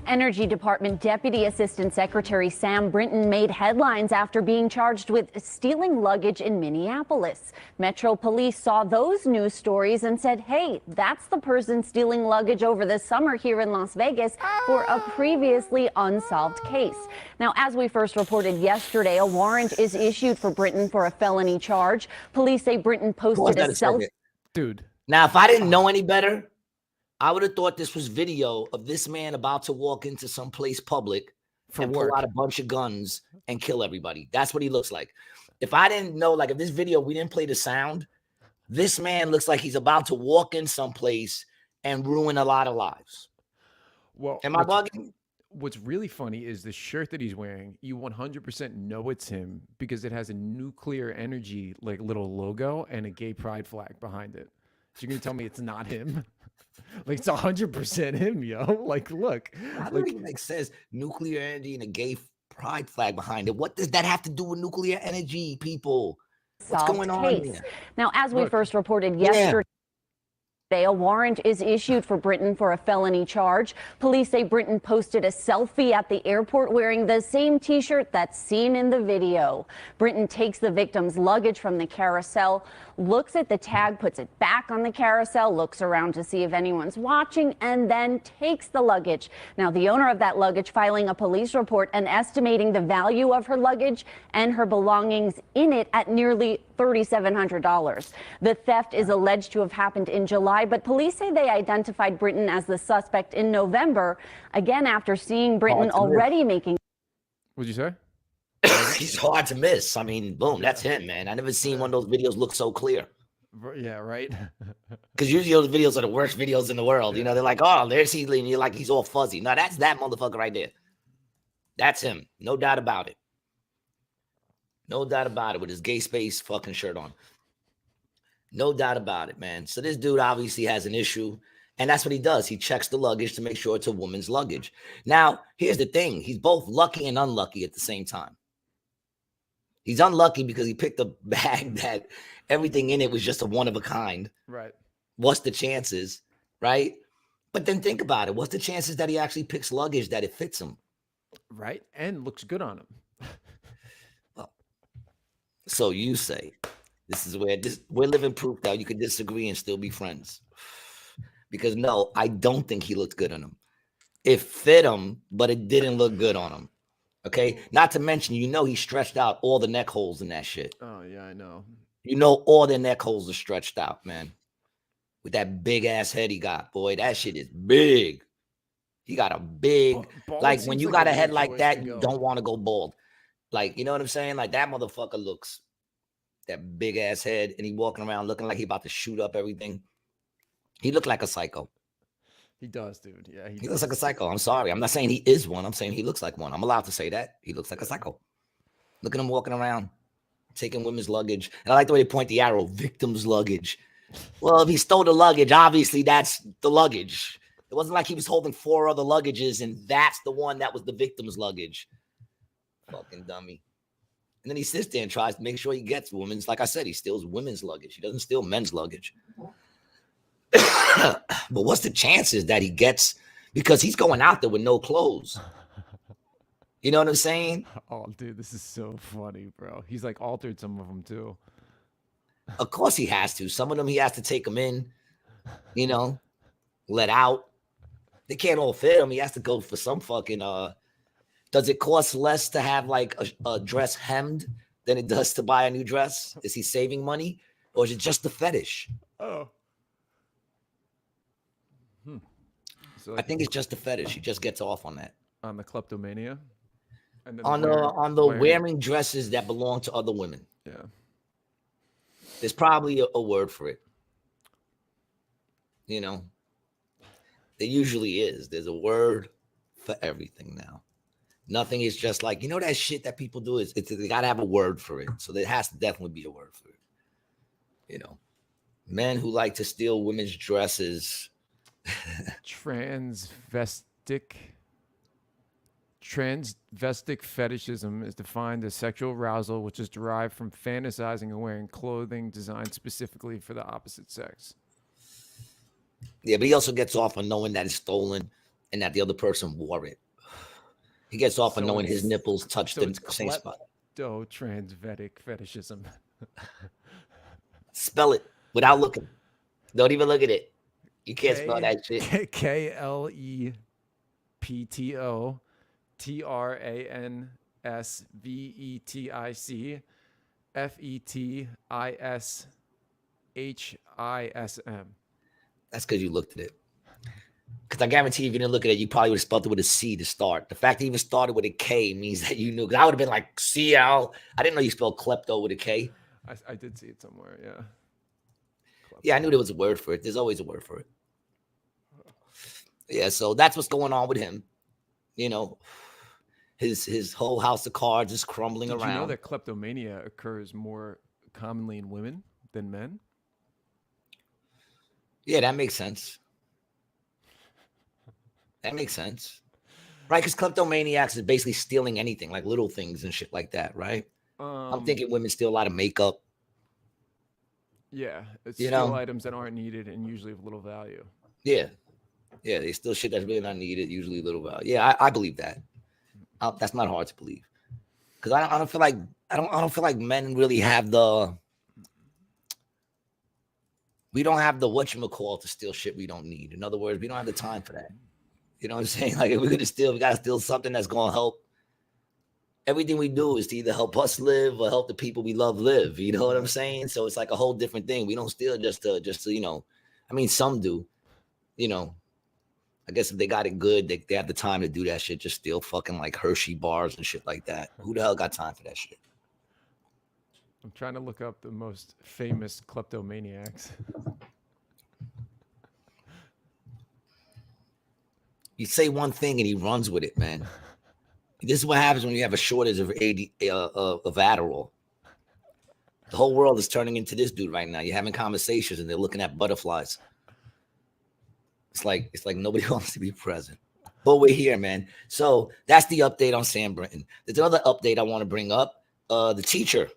Energy Department Deputy Assistant Secretary Sam Brinton made headlines after being charged with stealing luggage in Minneapolis. Metro Police saw those news stories and said, hey, that's the person stealing luggage over the summer here in Las Vegas for a previously unsolved case. Now, as we first reported yesterday, a warrant is issued for Brinton for a felony charge. Police say Brinton posted a self... Dude. Now, if I didn't know any better, I would have thought this was video of this man about to walk into some place public and pull out a bunch of guns and kill everybody. That's what he looks like. If I didn't know, like if this video, we didn't play the sound, this man looks like he's about to walk in someplace and ruin a lot of lives. Well, am I bugging? what's really funny is the shirt that he's wearing. You 100% know it's him because it has a nuclear energy like little logo and a gay pride flag behind it. So you're gonna tell me it's not him? Like it's 100% him, yo. Like, look, How do it make sense? Nuclear energy and a gay pride flag behind it. What does that have to do with nuclear energy, people? What's going on here? Now, as we first reported yesterday, a warrant is issued for Briton for a felony charge. Police say Briton posted a selfie at the airport wearing the same T-shirt that's seen in the video. Briton takes the victim's luggage from the carousel, looks at the tag, puts it back on the carousel, looks around to see if anyone's watching, and then takes the luggage. Now, the owner of that luggage filing a police report and estimating the value of her luggage and her belongings in it at nearly $3,700. The theft is alleged to have happened in July, but police say they identified Briton as the suspect in November, again after seeing Briton already making. What'd you say? He's hard to miss. I mean, boom, that's him, man. I never seen one of those videos look so clear. Yeah, right. Because usually those videos are the worst videos in the world. You know, they're like, oh, there's he, and you're like, he's all fuzzy. No, that's that motherfucker right there. That's him. No doubt about it. No doubt about it, with his gay space fucking shirt on. No doubt about it, man. So this dude obviously has an issue, and that's what he does. He checks the luggage to make sure it's a woman's luggage. Now, here's the thing. He's both lucky and unlucky at the same time. He's unlucky because he picked a bag that everything in it was just a one of a kind. Right. What's the chances, right? But then think about it. What's the chances that he actually picks luggage that it fits him? Right. And looks good on him. So you say, this is where we're living proof that you can disagree and still be friends. Because no, I don't think he looked good on him. It fit him, but it didn't look good on him. Okay? Not to mention, you know he stretched out all the neck holes in that shit. Oh, yeah, I know. You know all the neck holes are stretched out, man. With that big-ass head he got. Boy, that shit is big. He got a big... like, when you got a head like that, you don't want to go bald. Like, you know what I'm saying? Like, that motherfucker looks, that big ass head, and he walking around looking like he about to shoot up everything. He looked like a psycho. He does, dude. Yeah, he looks like a psycho. I'm sorry. I'm not saying he is one. I'm saying he looks like one. I'm allowed to say that. He looks like a psycho. Look at him walking around, taking women's luggage. And I like the way they point the arrow, victim's luggage. Well, if he stole the luggage, obviously that's the luggage. It wasn't like he was holding 4 other luggages, and that's the one that was the victim's luggage. Fucking dummy. And then he sits there and tries to make sure he gets women's. Like I said, he steals women's luggage. He doesn't steal men's luggage. But what's the chances that he gets? Because he's going out there with no clothes. You know what I'm saying? Oh, dude, this is so funny, bro. He's like altered some of them too. Of course he has to. Some of them he has to take them in, you know, let out. They can't all fit him. He has to go for some fucking does it cost less to have like a dress hemmed than it does to buy a new dress? Is he saving money, or is it just the fetish? Oh. So I think it's just the fetish. He just gets off on that. On the kleptomania? And then on the wearing dresses that belong to other women. Yeah. There's probably a word for it. You know, there usually is. There's a word for everything now. Nothing is just like, you know, that shit that people do is they got to have a word for it. So there has to definitely be a word for it. You know, men who like to steal women's dresses. Transvestic fetishism is defined as sexual arousal, which is derived from fantasizing and wearing clothing designed specifically for the opposite sex. Yeah, but he also gets off on knowing that it's stolen and that the other person wore it. He gets off on knowing his nipples touched the same spot. Transvestic fetishism. Spell it without looking. Don't even look at it. You can't spell that shit. KLEPTOTRANSVETISHISM. That's because you looked at it. Because I guarantee if you didn't look at it, you probably would have spelled it with a C to start. The fact that you even started with a K means that you knew. Because I would have been like, CL. I didn't know you spelled klepto with a K. I did see it somewhere, yeah. Yeah, I knew there was a word for it. There's always a word for it. Yeah, so that's what's going on with him. you know, his whole house of cards is crumbling Did around. you know that kleptomania occurs more commonly in women than men? Yeah, that makes sense. That makes sense. Right, because kleptomaniacs is basically stealing anything, like little things and shit like that, right? I'm thinking women steal a lot of makeup. Yeah, it's You steal know? items that aren't needed and usually of little value. Yeah. Yeah, they steal shit that's really not needed, usually little value. Yeah, I believe that. That's not hard to believe. Because I don't feel like I don't feel like men really have we don't have the whatchamacall to steal shit we don't need. In other words, we don't have the time for that. You know what I'm saying? Like if we're gonna steal, we gotta steal something that's gonna help. Everything we do is to either help us live or help the people we love live. You know what I'm saying? So it's like a whole different thing. We don't steal just to you know. I mean, some do. You know, I guess if they got it good, they have the time to do that shit. Just steal fucking like Hershey bars and shit like that. Who the hell got time for that shit? I'm trying to look up the most famous kleptomaniacs. You say one thing and he runs with it, man. This is what happens when you have a shortage of Adderall. The whole world is turning into this dude right now. You're having conversations and they're looking at butterflies. It's like nobody wants to be present. But we're here, man. So that's the update on Sam Brinton. There's another update I want to bring up. The teacher.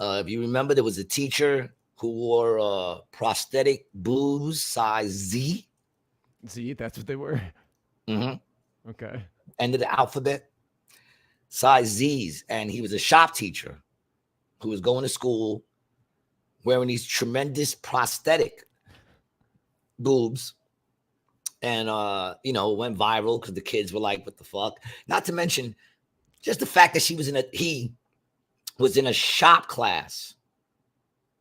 If you remember, there was a teacher who wore prosthetic boobs size Z. Z, that's what they were? Mm-hmm. Okay. End of the alphabet. Size Z's. And he was a shop teacher who was going to school wearing these tremendous prosthetic boobs. And, you know, it went viral because the kids were like, what the fuck? Not to mention just the fact that he was in a shop class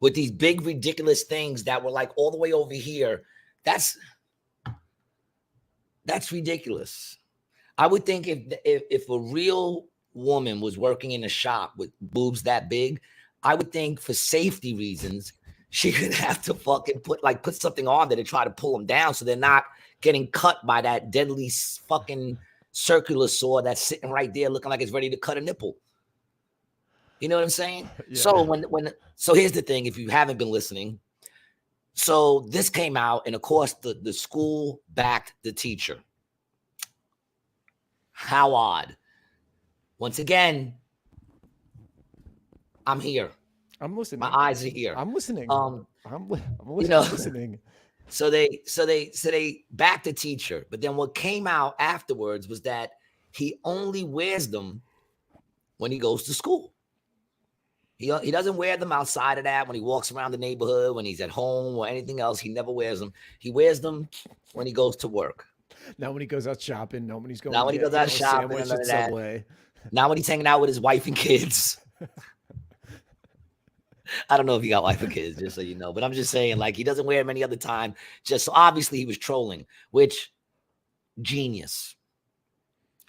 with these big, ridiculous things that were like all the way over here. That's ridiculous. I would think if a real woman was working in a shop with boobs that big, I would think for safety reasons, she would have to fucking put something on there to try to pull them down so they're not getting cut by that deadly fucking circular saw that's sitting right there looking like it's ready to cut a nipple. You know what I'm saying? Yeah. So so here's the thing, if you haven't been listening. So this came out, and of course the school backed the teacher. How odd. Once again, I'm here. I'm listening. My eyes are here. I'm listening. I'm you know, listening. So they backed the teacher, but then what came out afterwards was that he only wears them when he goes to school. He doesn't wear them outside of that when he walks around the neighborhood, when he's at home or anything else. He never wears them. He wears them when he goes to work. Not when he goes out shopping. Not when he's going. Not when he goes out shopping. None of that. Not when he's hanging out with his wife and kids. I don't know if he got wife and kids, just so you know. But I'm just saying, like, he doesn't wear them any other time. Just so obviously he was trolling, which genius.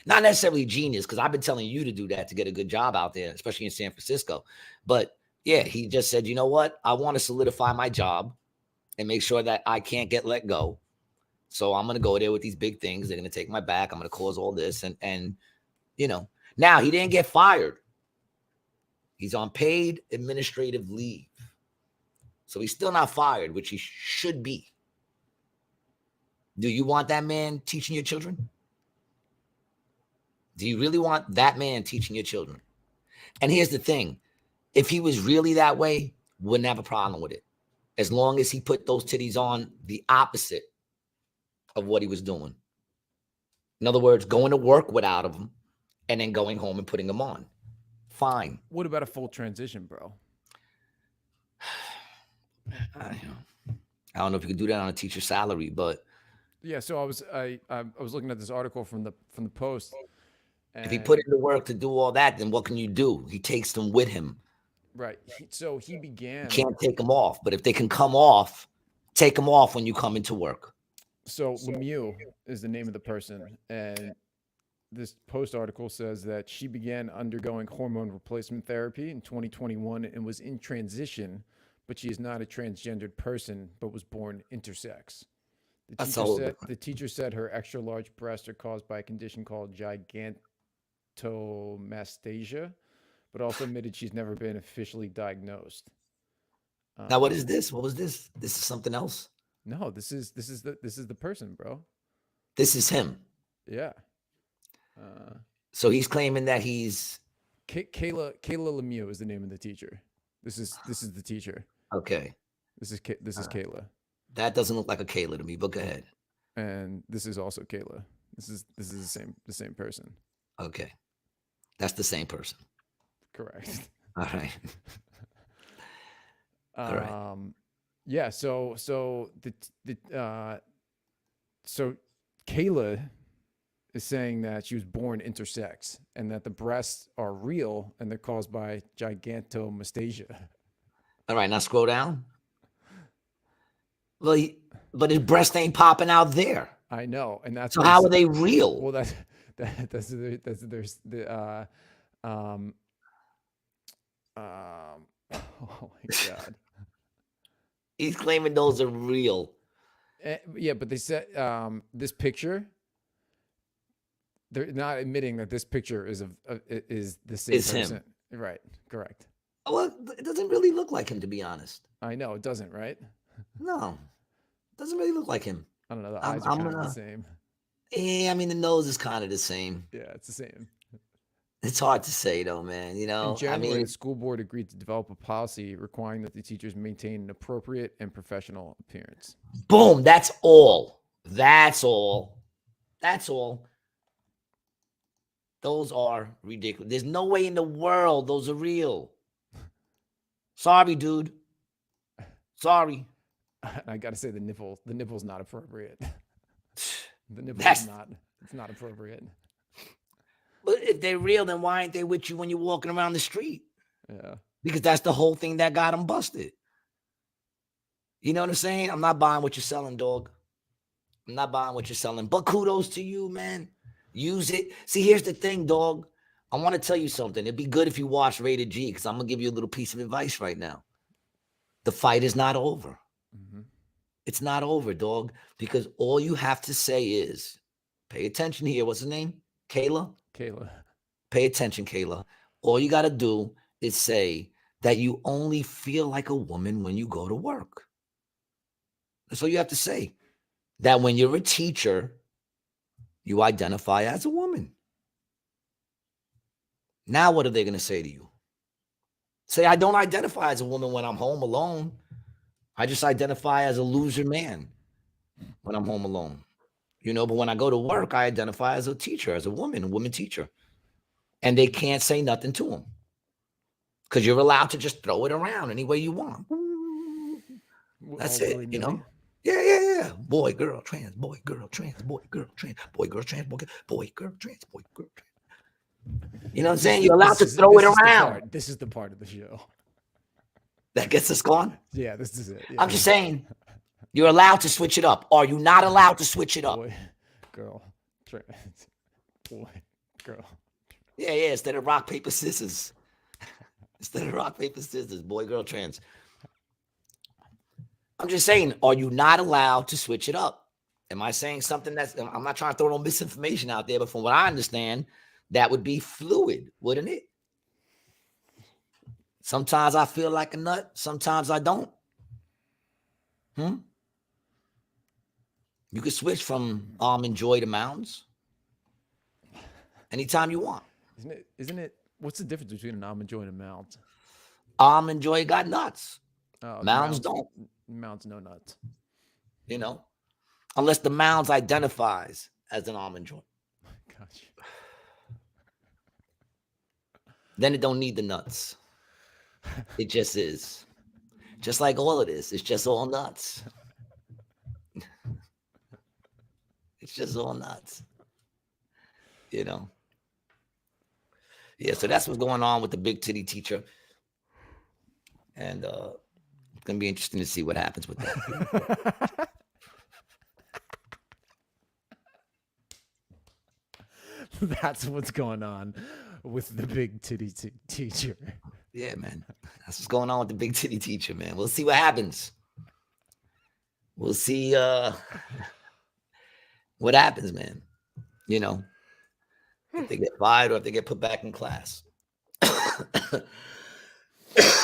Not necessarily genius, because I've been telling you to do that to get a good job out there, especially in San Francisco. But yeah, he just said, you know what? I want to solidify my job and make sure that I can't get let go. So I'm going to go there with these big things. They're going to take my back. I'm going to cause all this. And, you know, now he didn't get fired. He's on paid administrative leave. So he's still not fired, which he should be. Do you want that man teaching your children? Do you really want that man teaching your children? And here's the thing. If he was really that way, wouldn't have a problem with it. As long as he put those titties on the opposite of what he was doing. In other words, going to work without them and then going home and putting them on. Fine. What about a full transition, bro? I don't know if you could do that on a teacher's salary, but yeah. So I was looking at this article from the Post. And if he put in the work to do all that, then what can you do? He takes them with him. Right. So he began. You can't take them off, but if they can come off, take them off when you come into work. So Lemieux is the name of the person, and this Post article says that she began undergoing hormone replacement therapy in 2021 and was in transition, but she is not a transgendered person, but was born intersex. The teacher said her extra large breasts are caused by a condition called gigantomastia, but also admitted she's never been officially diagnosed. Now, what is this? What was this? This is something else? No, this is the person, bro. This is him. Yeah. So he's claiming that he's Kayla Lemieux is the name of the teacher. This is the teacher. Okay. This is Kayla. That doesn't look like a Kayla to me, but go ahead. And this is also Kayla. This is the same person. Okay. That's the same person. Correct. All right. All right. Yeah, so Kayla is saying that she was born intersex and that the breasts are real and they're caused by gigantomastia. All right, now scroll down. Well, but his breast ain't popping out there. I know, and that's so. How are they real? Well, that's there's the oh my God. He's claiming those are real. Yeah, but they said this picture. They're not admitting that this picture is the same person. Him. Right? Correct. Well, it doesn't really look like him, to be honest. I know it doesn't, right? No, it doesn't really look like him. I don't know. The eyes are kind of the same. Yeah, I mean the nose is kind of the same. Yeah, it's the same. It's hard to say though, man. You know, in January, the school board agreed to develop a policy requiring that the teachers maintain an appropriate and professional appearance. Boom. That's all. That's all. That's all. Those are ridiculous. There's no way in the world those are real. Sorry, dude. Sorry. I gotta say the nipple's not appropriate. The nipple's it's not appropriate. But if they're real, then why aren't they with you when you're walking around the street? Yeah. Because that's the whole thing that got them busted. You know what I'm saying? I'm not buying what you're selling, dog. I'm not buying what you're selling. But kudos to you, man. Use it. See, here's the thing, dog. I want to tell you something. It'd be good if you watch Rated G, because I'm going to give you a little piece of advice right now. The fight is not over. Mm-hmm. It's not over, dog, because all you have to say is, pay attention here. What's her name? Kayla? Kayla. Pay attention, Kayla. All you got to do is say that you only feel like a woman when you go to work. That's all you have to say. That when you're a teacher, you identify as a woman. Now, what are they going to say to you? Say, I don't identify as a woman when I'm home alone. I just identify as a loser man when I'm home alone. You know, but when I go to work, I identify as a teacher, as a woman teacher. And they can't say nothing to them. Because you're allowed to just throw it around any way you want. That's it, you know? Yeah. Boy, girl, trans, boy, girl, trans, boy, girl, trans, boy, girl, trans, boy, girl, trans, boy, girl, trans. You know what I'm saying? You're allowed to throw it around. This is the part of the show that gets us gone? Yeah, this is it. Yeah. I'm just saying, you're allowed to switch it up. Are you not allowed to switch it up? Boy, girl, trans, boy, girl. Yeah, instead of rock, paper, scissors. Instead of rock, paper, scissors, boy, girl, trans. I'm just saying, are you not allowed to switch it up? Am I saying something I'm not trying to throw no misinformation out there, but from what I understand, that would be fluid, wouldn't it? Sometimes I feel like a nut. Sometimes I don't. You could switch from Almond Joy to Mounds anytime you want. Isn't it? What's the difference between an Almond Joy and a Mounds? Almond Joy got nuts. Oh, Mounds don't. Mounds no nuts. You know, unless the Mounds identifies as an Almond Joy. Gotcha. Then it don't need the nuts. It just is. Just like all of this. It's just all nuts. It's just all nuts. You know? Yeah, so that's what's going on with the big titty teacher. And it's going to be interesting to see what happens with that. That's what's going on with the big titty teacher. Yeah, man. That's what's going on with the big titty teacher, man. We'll see what happens. We'll see what happens, man? You know, if they get fired or if they get put back in class.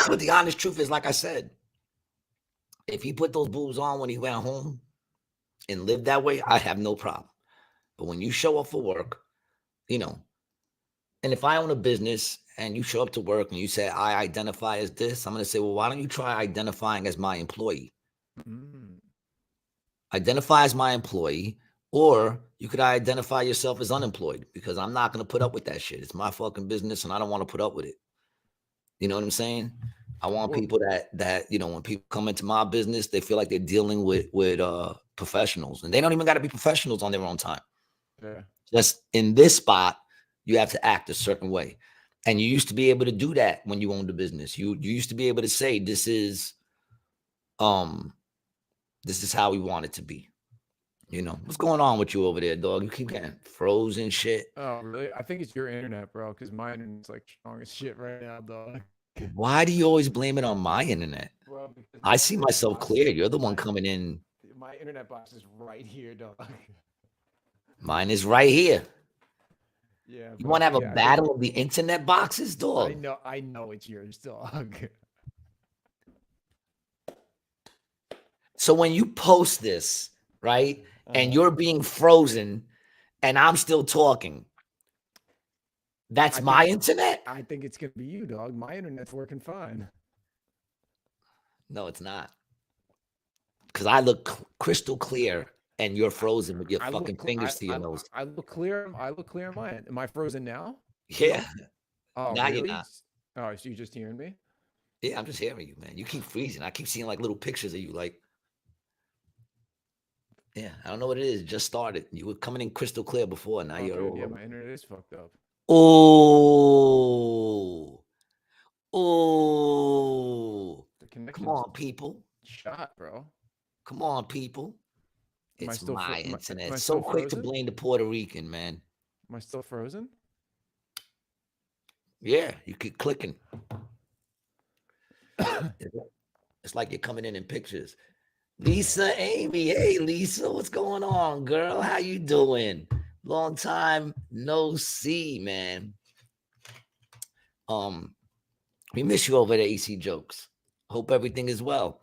But the honest truth is, like I said, if he put those boobs on when he went home and lived that way, I have no problem. But when you show up for work, you know, and if I own a business and you show up to work and you say, I identify as this, I'm going to say, well, why don't you try identifying as my employee? Identify as my employee, or you could identify yourself as unemployed, because I'm not going to put up with that shit. It's my fucking business and I don't want to put up with it. You know what I'm saying? I want people that, you know, when people come into my business, they feel like they're dealing with professionals, and they don't even got to be professionals on their own time. Yeah. Just in this spot, you have to act a certain way. And you used to be able to do that when you owned a business. You used to be able to say, this is how we want it to be. You know, what's going on with you over there, dog? You keep getting frozen shit. Oh, really? I think it's your internet, bro, because my internet's like strong as shit right now, dog. Why do you always blame it on my internet? Well, I see myself clear. You're the one coming in. My internet box is right here, dog. Mine is right here. Yeah. You want to have a battle of the internet boxes, dog? I know it's yours, dog. So when you post this, right, and you're being frozen and I'm still talking, that's my internet? I think it's going to be you, dog. My internet's working fine. No, it's not. Because I look crystal clear and you're frozen with your fucking fingers to your nose. I look clear. I look clear on my end. Am I frozen now? Yeah. Oh, now really? You're not. Oh, so you just hearing me? Yeah, I'm just hearing you, man. You keep freezing. I keep seeing like little pictures of you, like. Yeah, I don't know what it is. It just started. You were coming in crystal clear before. Now you're over. Yeah, my internet is fucked up. Oh. Come on, people. Shot, bro. Come on, people. It's my internet. Am I so still quick frozen? to blame the Puerto Rican, man. Am I still frozen? Yeah, you keep clicking. It's like you're coming in pictures. Lisa, Amy, hey Lisa, what's going on, girl? How you doing? Long time no see, man. We miss you over at AC Jokes. Hope everything is well.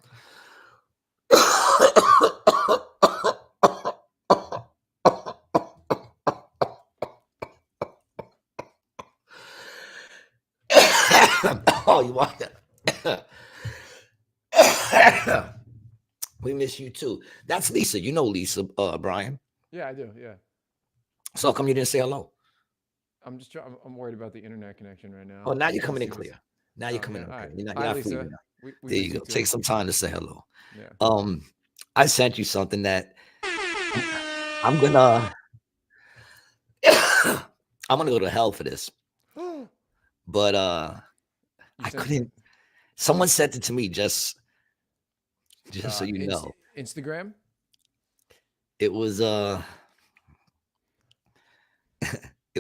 Oh, you want that? We miss you too. That's Lisa. You know Lisa, Brian. Yeah, I do. Yeah. So how come you didn't say hello? I'm just trying. I'm worried about the internet connection right now. Oh, now you're coming in clear. Now you're coming in clear. You're not freezing now. There you go. Take some time to say hello. Yeah. I sent you something that I'm gonna go to hell for this. But I couldn't. Someone sent it to me just so you know. Instagram? It was it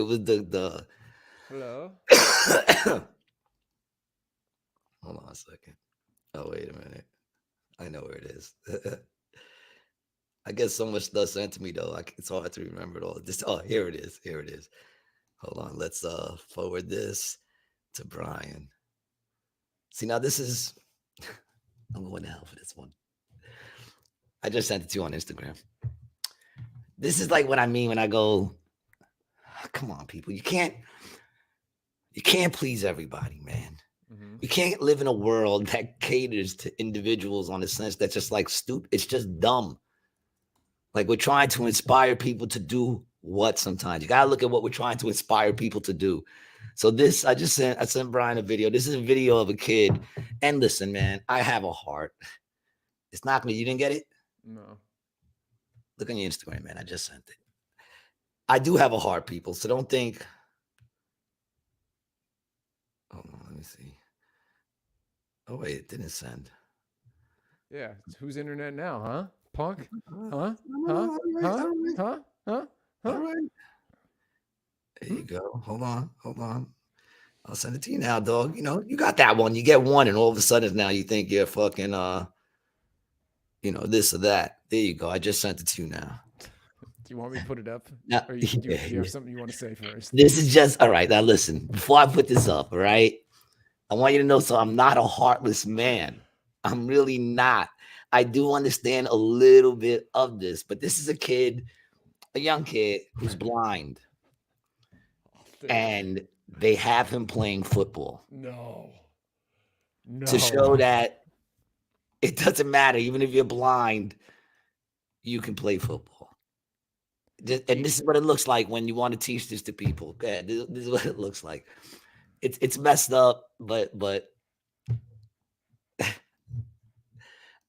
was the Hello. Hold on a second. Oh, wait a minute. I know where it is. I guess so much stuff sent to me though. It's hard to remember it all. Here it is. Here it is. Hold on. Let's forward this to Brian. See, now this is I'm going to hell for this one. I just sent it to you on Instagram. This is like what I mean when I go, come on, people. You can't please everybody, man. Mm-hmm. You can't live in a world that caters to individuals on a sense that's just like stupid. It's just dumb. Like we're trying to inspire people to do what sometimes. You got to look at what we're trying to inspire people to do. So this, I sent Brian a video. This is a video of a kid. And listen, man, I have a heart. It's not me. You didn't get it? No. Look on your Instagram, man. I just sent it. I do have a heart, people. So don't think. Hold on, let me see. Oh, wait, it didn't send. Yeah. Whose internet now, huh? Punk? Huh? Huh? Huh? Huh? Huh? All right. There you go. Hold on. I'll send it to you now, dog. You know, you got that one. You get one, and all of a sudden now you think you're fucking this or that. There you go. I just sent it to you now. Do you want me to put it up? Now, Or do you have something you want to say first? this is just all right. Now listen, before I put this up, all right, I want you to know, so I'm not a heartless man. I'm really not. I do understand a little bit of this, but this is a young kid who's blind, and they have him playing football. No. To show that it doesn't matter, even if you're blind, you can play football. And this is what it looks like when you want to teach this to people. Okay, this is what it looks like. It's messed up, but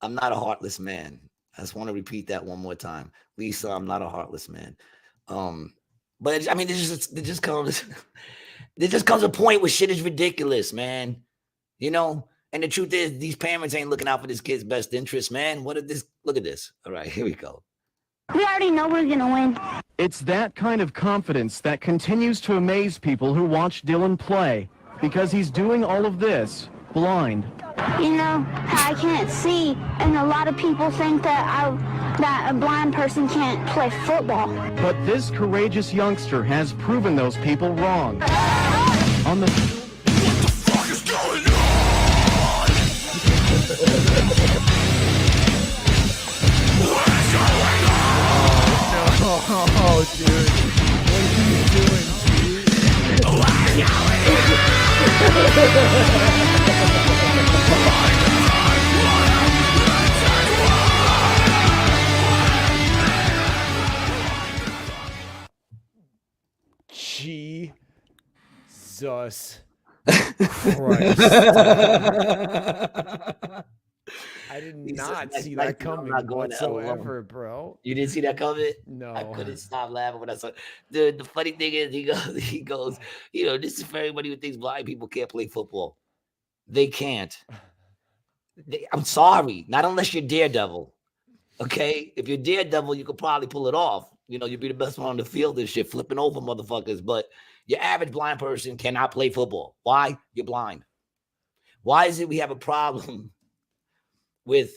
I'm not a heartless man. I just want to repeat that one more time. Lisa, I'm not a heartless man. But I mean, there just comes a point where shit is ridiculous, man. You know, and the truth is, these parents ain't looking out for this kid's best interest, man. Look at this. All right, here we go. We already know we're gonna win. It's that kind of confidence that continues to amaze people who watch Dylan play, because he's doing all of this blind. You know how I can't see, and a lot of people think that a blind person can't play football. But this courageous youngster has proven those people wrong. On the What the fuck is going on? What's going on? Oh, dude. What are you doing? Jesus Christ. I did not see that coming whatsoever, bro. You didn't see that coming? No. I couldn't stop laughing when I saw. Dude, the funny thing is, he goes, you know, this is for everybody who thinks blind people can't play football. They can't. I'm sorry, not unless you're Daredevil. Okay, if you're Daredevil, you could probably pull it off. You know, you'd be the best one on the field and shit, flipping over motherfuckers. But your average blind person cannot play football. Why? You're blind. Why is it we have a problem with,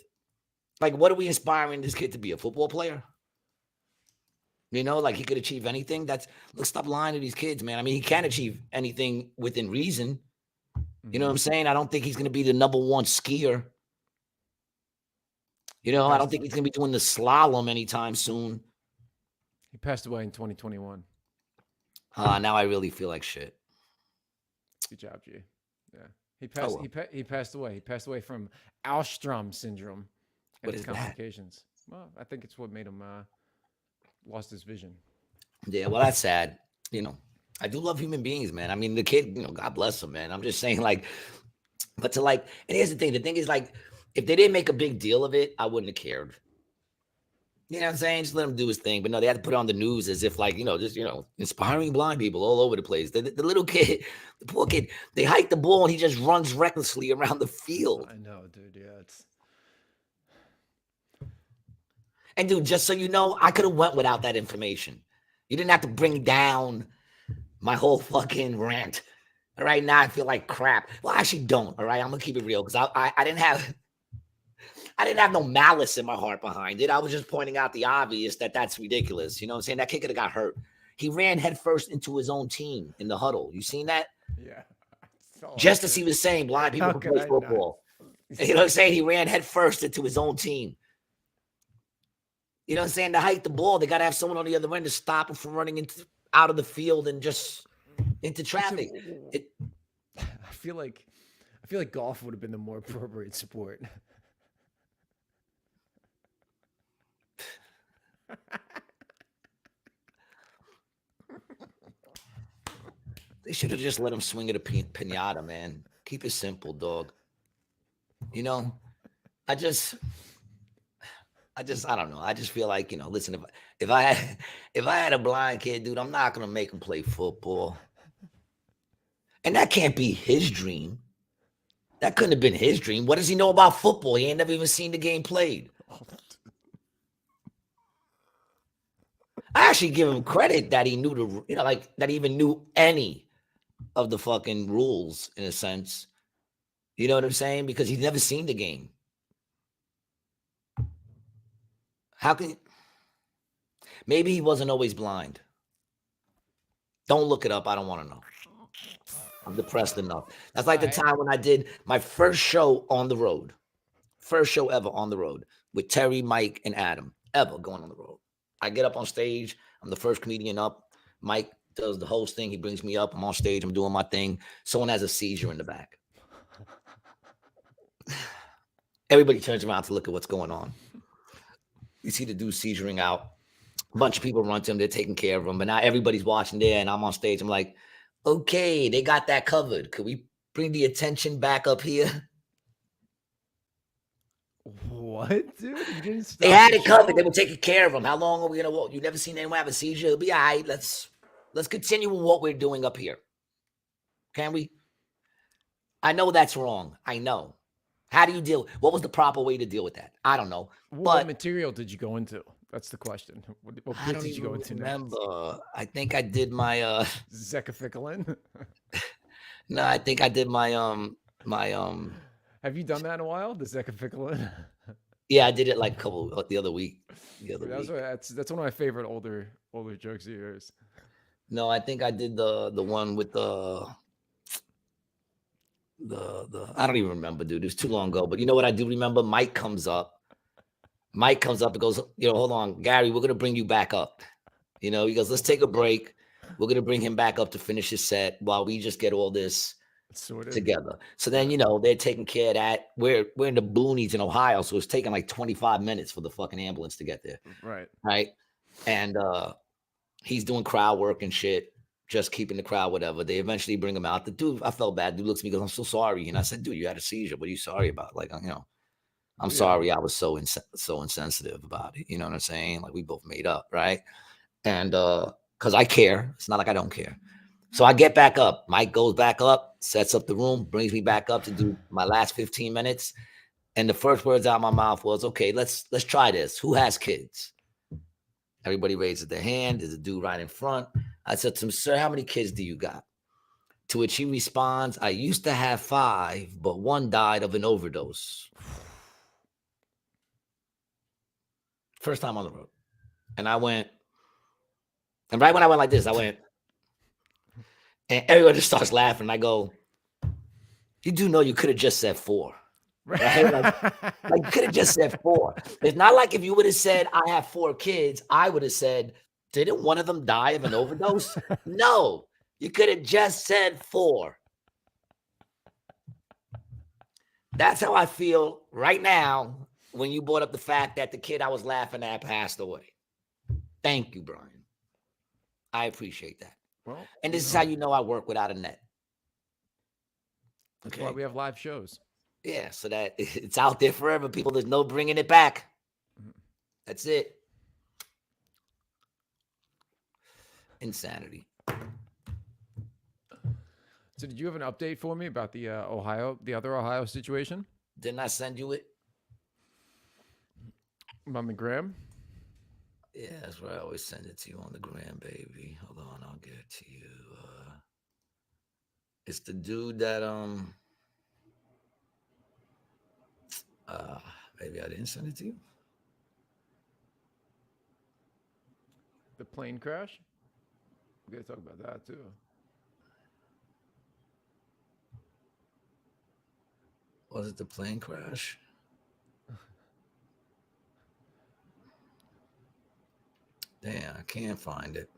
like, what are we inspiring this kid to be? A football player? You know, like he could achieve anything. Look, stop lying to these kids, man. I mean, he can achieve anything within reason. You know what I'm saying? I don't think he's going to be the number one skier. You know, I don't think he's going to be doing the slalom anytime soon. He passed away in 2021. Now I really feel like shit. Good job, G. Yeah. He passed away. He passed away from Alstrom syndrome and its complications. Well, I think it's what made him lost his vision. Yeah, well, that's sad. You know, I do love human beings, man. I mean, the kid, you know, God bless him, man. I'm just saying, like, but to like, and here's the thing. The thing is, like, if they didn't make a big deal of it, I wouldn't have cared. You know what I'm saying? Just let him do his thing. But no, they had to put it on the news as if, like, you know, just, you know, inspiring blind people all over the place. The little kid, the poor kid, they hike the ball and he just runs recklessly around the field. I know, dude. Yeah, it's. And dude, just so you know, I could have went without that information. You didn't have to bring down my whole fucking rant. All right, now I feel like crap. Well, I actually don't. All right, I'm gonna keep it real because I didn't have no malice in my heart behind it. I was just pointing out the obvious that's ridiculous. You know what I'm saying? That kid could have got hurt. He ran headfirst into his own team in the huddle. You seen that? Yeah. Just as he was saying, blind people can play football. You know what I'm saying? He ran headfirst into his own team. You know what I'm saying? To hike the ball, they got to have someone on the other end to stop him from running out of the field and just into traffic. I feel like golf would have been the more appropriate sport. They should have just let him swing at a pinata, man. Keep it simple, dog. You know, I don't know. I just feel like, you know, listen, if I had a blind kid, dude, I'm not gonna make him play football. And that can't be his dream. That couldn't have been his dream. What does he know about football? He ain't never even seen the game played. I actually give him credit that he knew that he even knew any of the fucking rules in a sense. You know what I'm saying? Because he's never seen the game. Maybe he wasn't always blind. Don't look it up. I don't want to know. I'm depressed enough. That's like the time when I did my first show on the road. First show ever on the road with Terry, Mike, and Adam. Ever going on the road. I get up on stage. I'm the first comedian up. Mike does the host thing. He brings me up. I'm on stage. I'm doing my thing. Someone has a seizure in the back. Everybody turns around to look at what's going on. You see the dude seizuring out. A bunch of people run to him. They're taking care of him. But now everybody's watching there, and I'm on stage. I'm like, okay, they got that covered. Could we bring the attention back up here? What, dude? You didn't stop They had the it covered. show? They were taking care of him. How long are we gonna walk? You never seen anyone have a seizure? It'll be all right. Let's continue with what we're doing up here. Can we? I know that's wrong. I know. How do you deal? What was the proper way to deal with that? I don't know. What material did you go into? That's the question. What I bit don't did you go even into? remember. I think I did my Zecaficalin? No, I think I did my Have you done that in a while? The Zecaficalin? Yeah, I did it like the other week. That's one of my favorite older jokes of yours. No, I think I did the one with the I don't even remember, dude. It was too long ago. But you know what I do remember? Mike comes up and goes, hold on, Gary, we're gonna bring you back up. He goes, let's take a break. We're gonna bring him back up to finish his set while we just get all this together. So then, they're taking care of that. We're in the boonies in Ohio, so it's taking like 25 minutes for the fucking ambulance to get there. Right. And he's doing crowd work and shit, just keeping the crowd, whatever. They eventually bring him out. The dude, I felt bad. Dude looks at me and goes, I'm so sorry. And I said, dude, you had a seizure. What are you sorry about? Like, I'm sorry I was so insensitive about it. You know what I'm saying? Like, we both made up, right? And because I care. It's not like I don't care. So I get back up. Mike goes back up, sets up the room, brings me back up to do my last 15 minutes. And the first words out of my mouth was, okay, let's try this. Who has kids? Everybody raises their hand. There's a dude right in front. I said to him, sir, how many kids do you got? To which he responds, I used to have 5, but 1 died of an overdose. First time on the road. And I went, and right when I went like this, I went, and everyone just starts laughing. I go, you do know you could have just said 4. Right? Like you could have just said 4. It's not like if you would have said, I have 4 kids, I would have said, didn't one of them die of an overdose? No, you could have just said 4. That's how I feel right now when you brought up the fact that the kid I was laughing at passed away. Thank you, Brian. I appreciate that. Well, and this is how you know I work without a net. That's why we have live shows. Yeah, so that it's out there forever, people. There's no bringing it back. That's it. Insanity. So did you have an update for me about the other Ohio situation? Didn't I send you it? On the gram? Yeah, that's where I always send it to you on the gram, baby. Hold on, I'll get it to you. It's the dude that maybe I didn't send it to you. The plane crash? We gotta talk about that too. Was it the plane crash? Damn, I can't find it.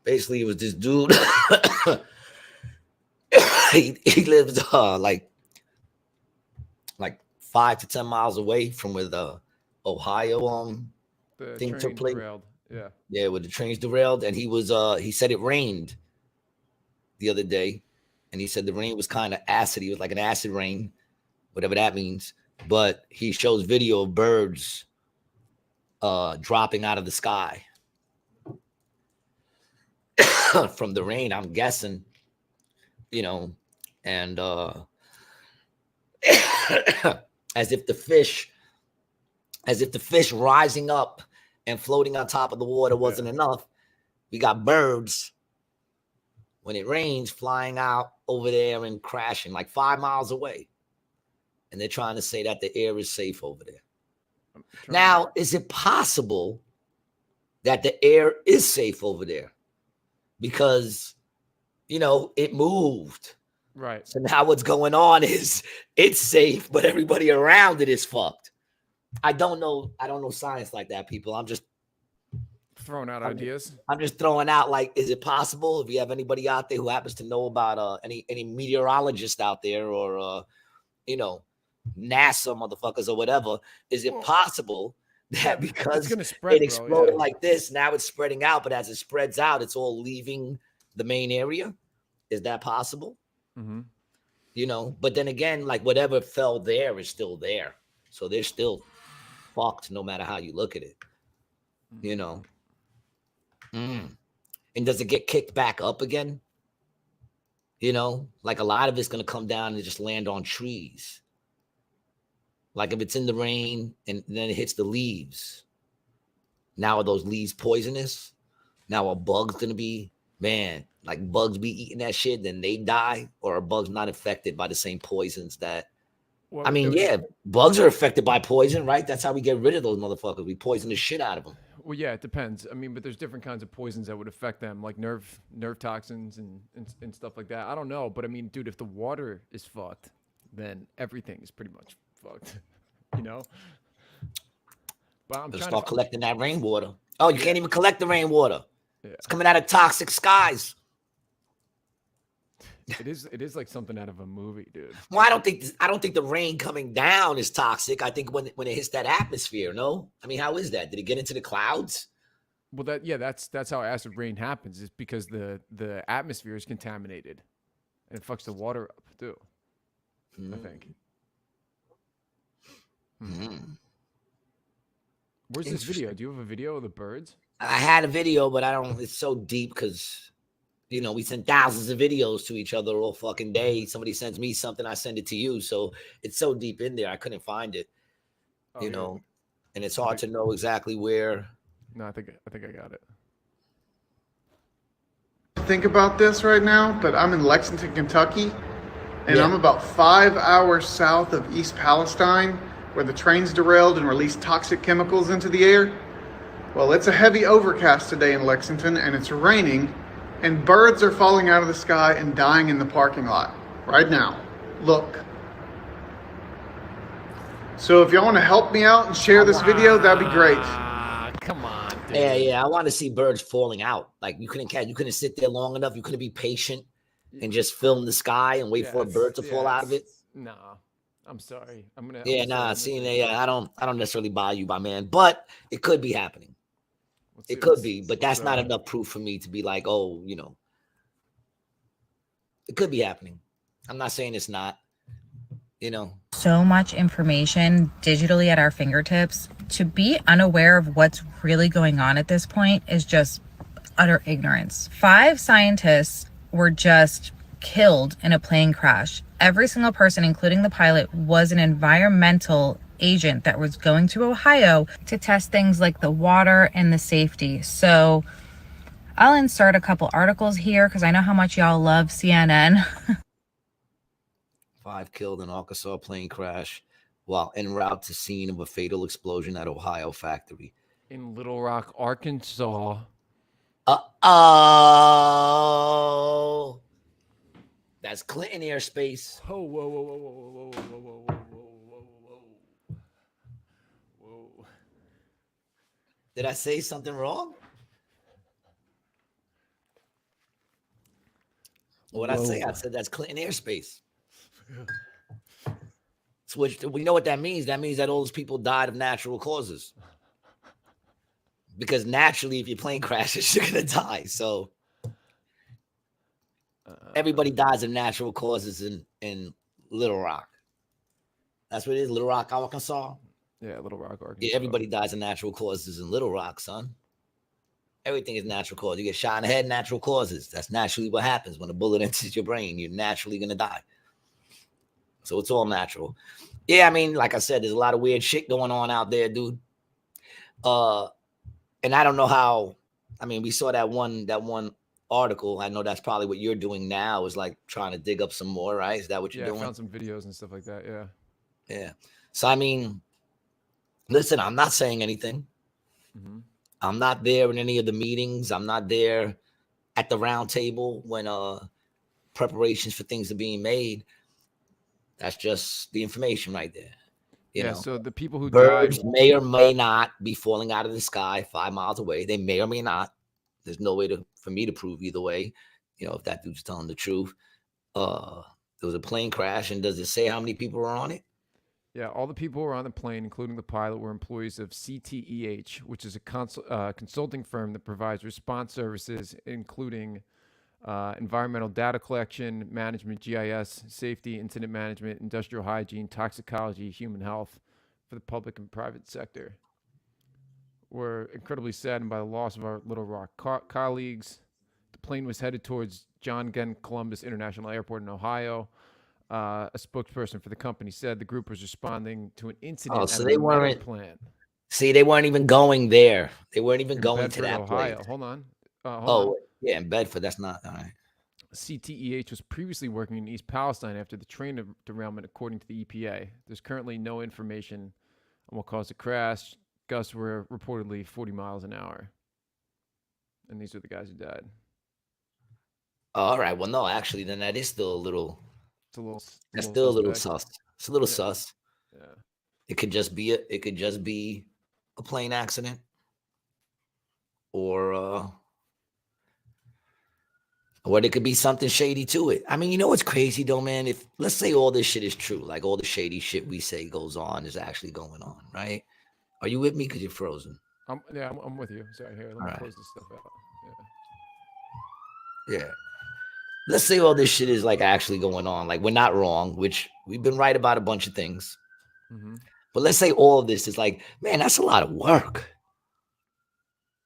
Basically, it was this dude. he lives like 5 to 10 miles away from where the Ohio the thing took place. Derailed. Yeah, where the trains derailed, and he said it rained the other day, and he said the rain was kind of acid. It was like an acid rain, whatever that means. But he shows video of birds dropping out of the sky from the rain, I'm guessing, and as if the fish rising up and floating on top of the water wasn't enough. We got birds when it rains flying out over there and crashing like 5 miles away. And they're trying to say that the air is safe over there. Now, is it possible that the air is safe over there because, you know, it moved. Right. So now what's going on is it's safe, but everybody around it is fucked. I don't know science like that, people. I'm just throwing out ideas. I'm just throwing out, like, is it possible? If you have anybody out there who happens to know about any meteorologist out there or you know, NASA motherfuckers or whatever, is it possible that because it exploded like this, now it's spreading out, but as it spreads out, it's all leaving the main area? Is that possible? Mm-hmm. You know, but then again, like whatever fell there is still there. So they're still fucked no matter how you look at it. You know. And does it get kicked back up again? You know, like a lot of it's going to come down and just land on trees. Like if it's in the rain and then it hits the leaves. Now are those leaves poisonous? Now are bugs going to be, man, like bugs be eating that shit, then they die? Or are bugs not affected by the same poisons that, well, I mean, yeah, bugs are affected by poison, right? That's how we get rid of those motherfuckers. We poison the shit out of them. Well, yeah, it depends. I mean, but there's different kinds of poisons that would affect them, like nerve toxins and stuff like that. I don't know, but I mean, dude, if the water is fucked, then everything is pretty much fucked, you know? But I'm Let's start collecting that rainwater. Oh, you can't even collect the rainwater. Yeah. It's coming out of toxic skies. It is like something out of a movie, dude. Well, I don't think the rain coming down is toxic. I think when it hits that atmosphere, no? I mean, how is that? Did it get into the clouds? Well, that's how acid rain happens. It's because the atmosphere is contaminated, and it fucks the water up too. I think. Where's this video? Do you have a video of the birds? I had a video, but I don't. It's so deep because, you know, we send thousands of videos to each other all fucking day. Somebody sends me something, I send it to you. So it's so deep in there, I couldn't find it. You know, and it's hard to know exactly where. No, I think I got it. Think about this right now, but I'm in Lexington, Kentucky, and I'm about 5 hours south of East Palestine, where the trains derailed and released toxic chemicals into the air. Well, it's a heavy overcast today in Lexington, and it's raining, and birds are falling out of the sky and dying in the parking lot right now. Look. So if y'all want to help me out and share this video, that'd be great. Come on, dude. Yeah. I want to see birds falling out. Like you couldn't sit there long enough. You couldn't be patient and just film the sky and wait for a bird to fall out of it. No, I'm sorry. I don't necessarily buy you, my man, but it could be happening. It could be, but that's not enough proof for me to be like, oh, you know, it could be happening. I'm not saying it's not, you know. So much information digitally at our fingertips. To be unaware of what's really going on at this point is just utter ignorance. 5 scientists were just killed in a plane crash. Every single person, including the pilot, was an environmental agent that was going to Ohio to test things like the water and the safety. So I'll insert a couple articles here because I know how much y'all love CNN. 5 killed in Arkansas plane crash while en route to scene of a fatal explosion at Ohio factory. In Little Rock, Arkansas. Uh-oh. That's Clinton airspace. Oh, whoa. Did I say something wrong? What'd I say? I said that's Clinton airspace. Which we know what that means. That means that all those people died of natural causes. Because naturally, if your plane crashes, you're gonna die. So everybody dies of natural causes in Little Rock. That's what it is, Little Rock, Arkansas. Yeah, Little Rock, Arkansas. Yeah, everybody dies of natural causes in Little Rock, son. Everything is natural cause. You get shot in the head, natural causes. That's naturally what happens when a bullet enters your brain. You're naturally gonna die. So it's all natural. Yeah, I mean, like I said, there's a lot of weird shit going on out there, dude. And I don't know how. I mean, we saw that one article. I know that's probably what you're doing now, is like trying to dig up some more, right? Is that what you're doing? I found some videos and stuff like that. Yeah. Yeah. So I mean, listen, I'm not saying anything. I'm not there in any of the meetings. I'm not there at the round table when preparations for things are being made. That's just the information right there. You know, so the people who birds died may or may not be falling out of the sky 5 miles away. They may or may not. There's no way for me to prove either way. You know, if that dude's telling the truth. There was a plane crash, and does it say how many people were on it? Yeah, all the people who were on the plane, including the pilot, were employees of CTEH, which is a consulting firm that provides response services, including environmental data collection, management, GIS, safety, incident management, industrial hygiene, toxicology, human health for the public and private sector. We're incredibly saddened by the loss of our Little Rock colleagues. The plane was headed towards John Glenn Columbus International Airport in Ohio. A spokesperson for the company said the group was responding to an incident so at they a weren't plant. See, they weren't even going there. They weren't even going Bedford, to that Ohio. place. Hold on. Yeah, in Bedford. That's not all right. CTEH was previously working in East Palestine after the train derailment, according to the EPA. There's currently no information on what caused the crash. Gusts were reportedly 40 miles an hour. And these are the guys who died. All right. Well, no, actually, then that is still a little. It's a little. That's still a little suspect. sus. It's a little sus. Yeah. It could just be a plane accident, or it could be something shady to it. I mean, you know what's crazy though, man? If let's say all this shit is true, like all the shady shit we say goes on is actually going on, right? Are you with me? Because you're frozen. I'm with you. Sorry, here. Let me close this stuff out. Yeah. Let's say all this shit is like actually going on. Like we're not wrong, which we've been right about a bunch of things. Mm-hmm. But let's say all of this is like, man, that's a lot of work.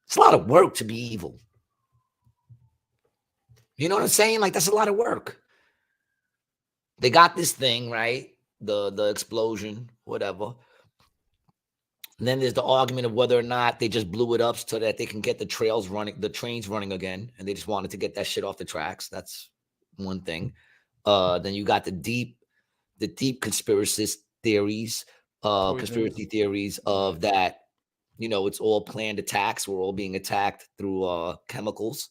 It's a lot of work to be evil. You know what I'm saying? Like that's a lot of work. They got this thing, right? The explosion, whatever. And then there's the argument of whether or not they just blew it up so that they can get the trains running again, and they just wanted to get that shit off the tracks. That's one thing. Then you got the deep conspiracy theories of that, you know, it's all planned attacks. We're all being attacked through chemicals,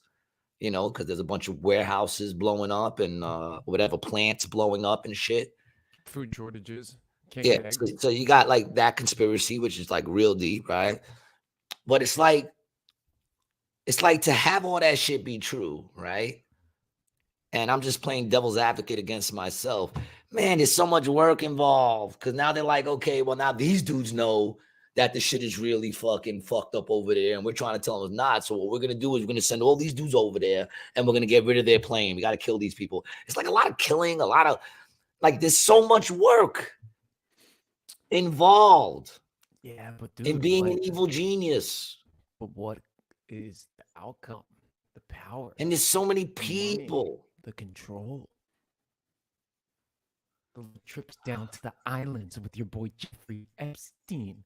you know, because there's a bunch of warehouses blowing up and whatever plants blowing up and shit. Food shortages. Yeah, so you got like that conspiracy, which is like real deep, right? But it's like to have all that shit be true, right? And I'm just playing devil's advocate against myself. Man, there's so much work involved because now they're like, okay, well, now these dudes know that the shit is really fucking fucked up over there, and we're trying to tell them it's not. So what we're gonna do is we're gonna send all these dudes over there, and we're gonna get rid of their plane. We got to kill these people. It's like a lot of killing, a lot of like there's so much work involved. Yeah, but dude, in being an evil genius. But what is the outcome? The power. And there's so many people. Money, the control. The trips down to the islands with your boy Jeffrey Epstein.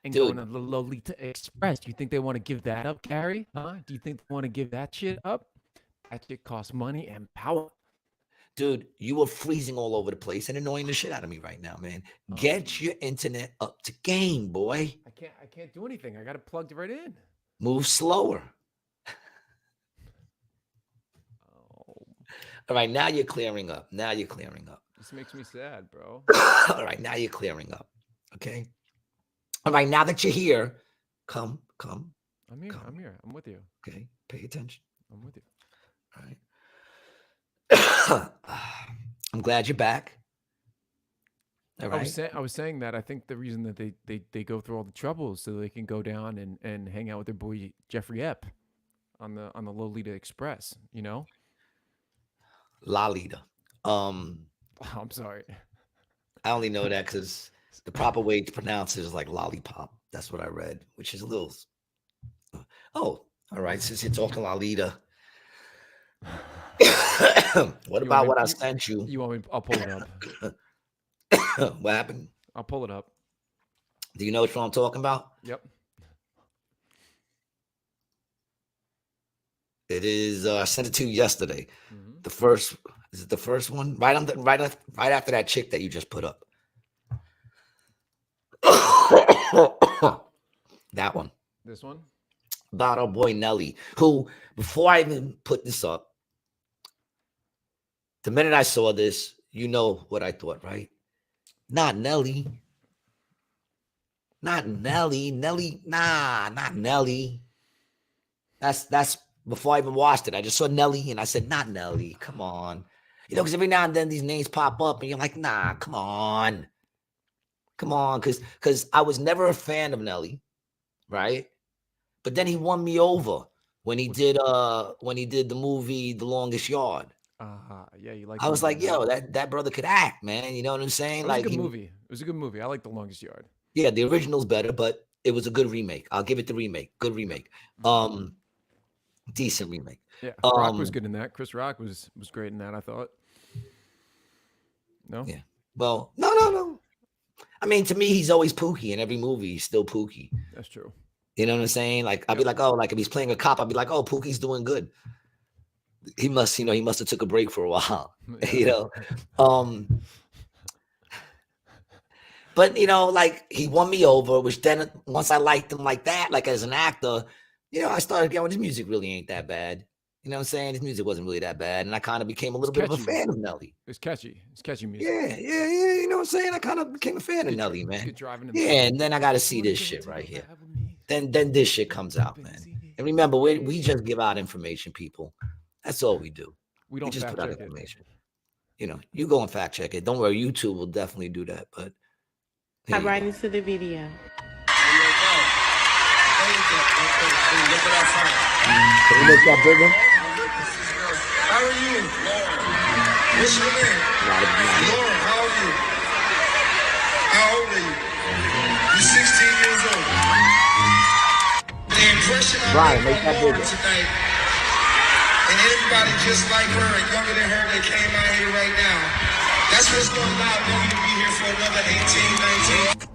And going to the Lolita Express. Do you think they want to give that up, Gary? Huh? Do you think they want to give that shit up? That shit costs money and power. Dude, you are freezing all over the place and annoying the shit out of me right now, man. Get your internet up to game, boy. I can't do anything. I got it plugged right in. Move slower. All right, now you're clearing up. This makes me sad, bro. All right, now you're clearing up. Okay. All right, now that you're here, come. I'm here. I'm with you. Okay, pay attention. I'm with you. All right. I'm glad you're back. All right. I was saying that I think the reason that they go through all the trouble is so they can go down and hang out with their boy Jeffrey Ep on the Lolita Express, you know? Lolita. I'm sorry. I only know that because the proper way to pronounce it is like lollipop. That's what I read, which is a little. Oh, all right. Since you're talking Lolita. What about what I sent you? You want me? I'll pull it up. What happened? I'll pull it up. Do you know which one I'm talking about? Yep. It is. I sent it to you yesterday. Mm-hmm. The first. Is it the first one? Right after that chick that you just put up. That one. This one? about our boy Nelly, who, before I even put this up, the minute I saw this, you know what I thought, right? Not Nelly. Not Nelly. Nelly, nah, not Nelly. That's before I even watched it. I just saw Nelly and I said, not Nelly. Come on. You know, because every now and then these names pop up and you're like, nah, come on. Come on. Because I was never a fan of Nelly, right? But then he won me over when he did the movie The Longest Yard. Yeah, you like. I was like, yo, that brother could act, man. You know what I'm saying? It was like a good movie. It was a good movie. I like The Longest Yard. Yeah, the original's better, but it was a good remake. I'll give it the remake. Good remake. Decent remake. Yeah, Rock was good in that. Chris Rock was great in that, I thought. No? Yeah. Well, no. I mean, to me, he's always Pookie in every movie. He's still Pookie. That's true. You know what I'm saying? Like, I'd be like, oh, like if he's playing a cop, I'd be like, oh, Pookie's doing good. He must have took a break for a while. You know. But you know, like he won me over, which then once I liked him like that, like as an actor, you know, I started going, his music really ain't that bad. You know what I'm saying? His music wasn't really that bad. And I kind of became a little bit of a fan of Nelly. It's catchy. It's catchy music. Yeah. You know what I'm saying? I kind of became a fan of Nelly, man. Yeah, and then I got to see this shit right here. Then this shit comes out, man. And remember, we just give out information, people. That's all we do. We don't just fact put out check information. You know, you go and fact check it. Don't worry, YouTube will definitely do that. But I'm right into the video. Can you make that bigger? How are you, Lauren? What's your name? Lauren, how are you? How old are you? You're 16 years old. The impression I made on Lauren tonight, and everybody just like her and younger than her that came out here right now, that's what's going to allow me to be here for another 18, 19.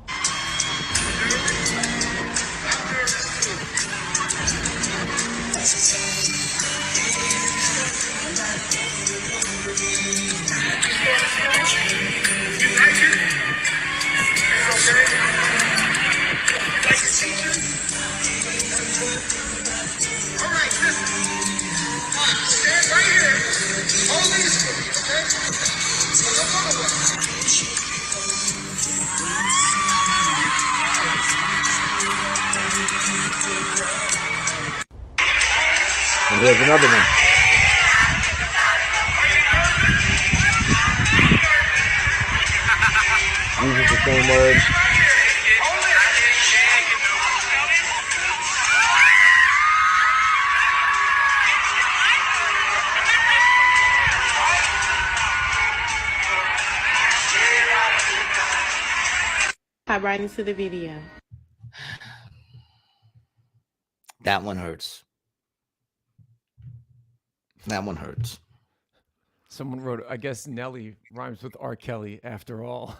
And here's another one. Uses the same words. Hop right into the video. That one hurts. That one hurts. Someone wrote, I guess Nelly rhymes with R. Kelly after all.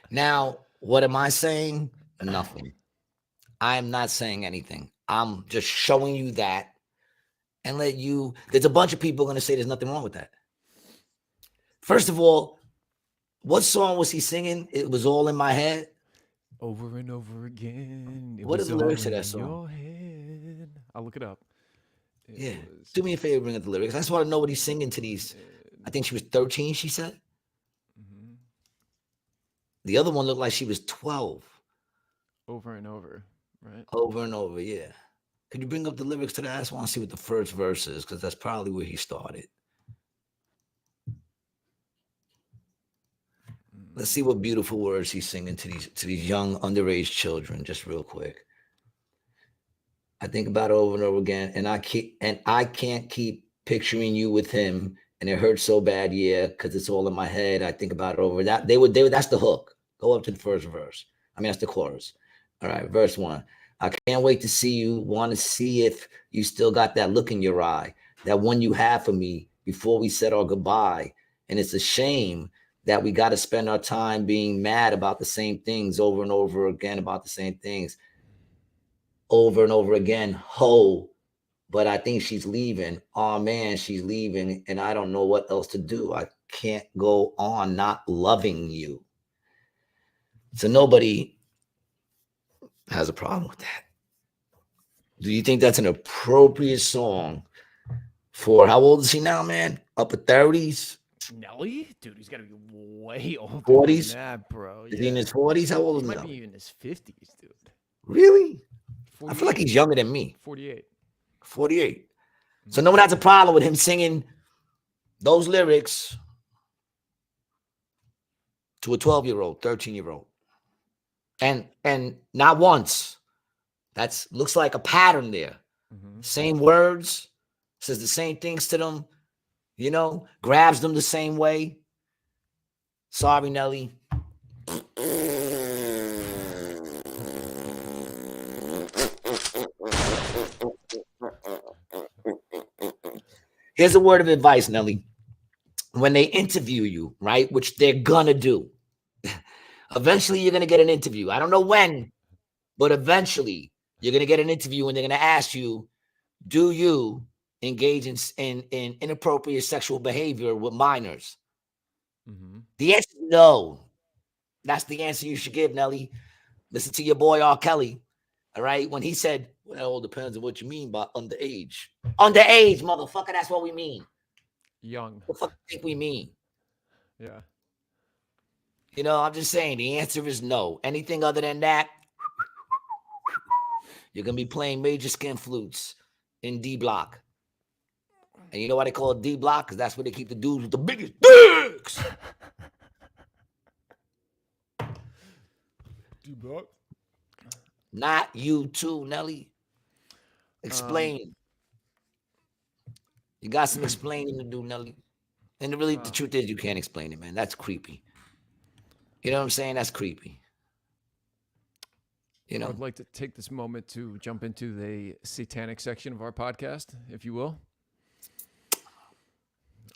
Now, what am I saying? Nothing. I am not saying anything. I'm just showing you that and let you. There's a bunch of people going to say there's nothing wrong with that. First of all, what song was he singing? It was all in my head. Over and over again. What are the lyrics to that song? Your head. I'll look it up. Yeah. Do me a favor, bring up the lyrics. I just want to know what he's singing to these. I think she was 13, she said. Mm-hmm. The other one looked like she was 12. Over and over, right? Over and over, yeah. Could you bring up the lyrics to that? I just want to see what the first verse is, because that's probably where he started. Let's see what beautiful words he's singing to these young underage children, just real quick. I think about it over and over again, and I can't keep picturing you with him, and it hurts so bad, yeah, because it's all in my head. I think about it over that. That's the hook. Go up to the first verse. I mean, that's the chorus. All right, verse 1. I can't wait to see you. Want to see if you still got that look in your eye, that one you had for me before we said our goodbye. And it's a shame that we got to spend our time being mad about the same things over and over again, about the same things over and over again. Ho, but I think she's leaving. Oh man, she's leaving. And I don't know what else to do. I can't go on not loving you. So nobody has a problem with that. Do you think that's an appropriate song for how old is he now, man? Upper 30s? Nelly? Dude, he's got to be way older 40s? than that, bro. Is he in his 40s? How old is he? he? Might be in his 50s, dude. Really? 48. I feel like he's younger than me. 48. 48. So no one has a problem with him singing those lyrics to a 12-year-old, 13-year-old. And not once. That's looks like a pattern there. Same words, says the same things to them, grabs them the same way. Sorry, Nelly. Here's a word of advice, Nelly. When they interview you, right, which they're gonna do, eventually you're gonna get an interview. I don't know when, but eventually you're gonna get an interview and they're gonna ask you, do you engage in inappropriate sexual behavior with minors? The answer is no. That's the answer you should give, Nelly. Listen to your boy R. Kelly, all right? When he said, well, it all depends on what you mean by underage. Underage, motherfucker, that's what we mean. Young. What the fuck do you think we mean? Yeah. I'm just saying the answer is no. Anything other than that, you're going to be playing major skin flutes in D block. And you know why they call it D block? Because that's where they keep the dudes with the biggest dicks. D block? Not you too, Nelly. Explain. You got some explaining to do, Nelly. And the truth is you can't explain it, man. That's creepy. You know what I'm saying? That's creepy. I'd like to take this moment to jump into the satanic section of our podcast, if you will.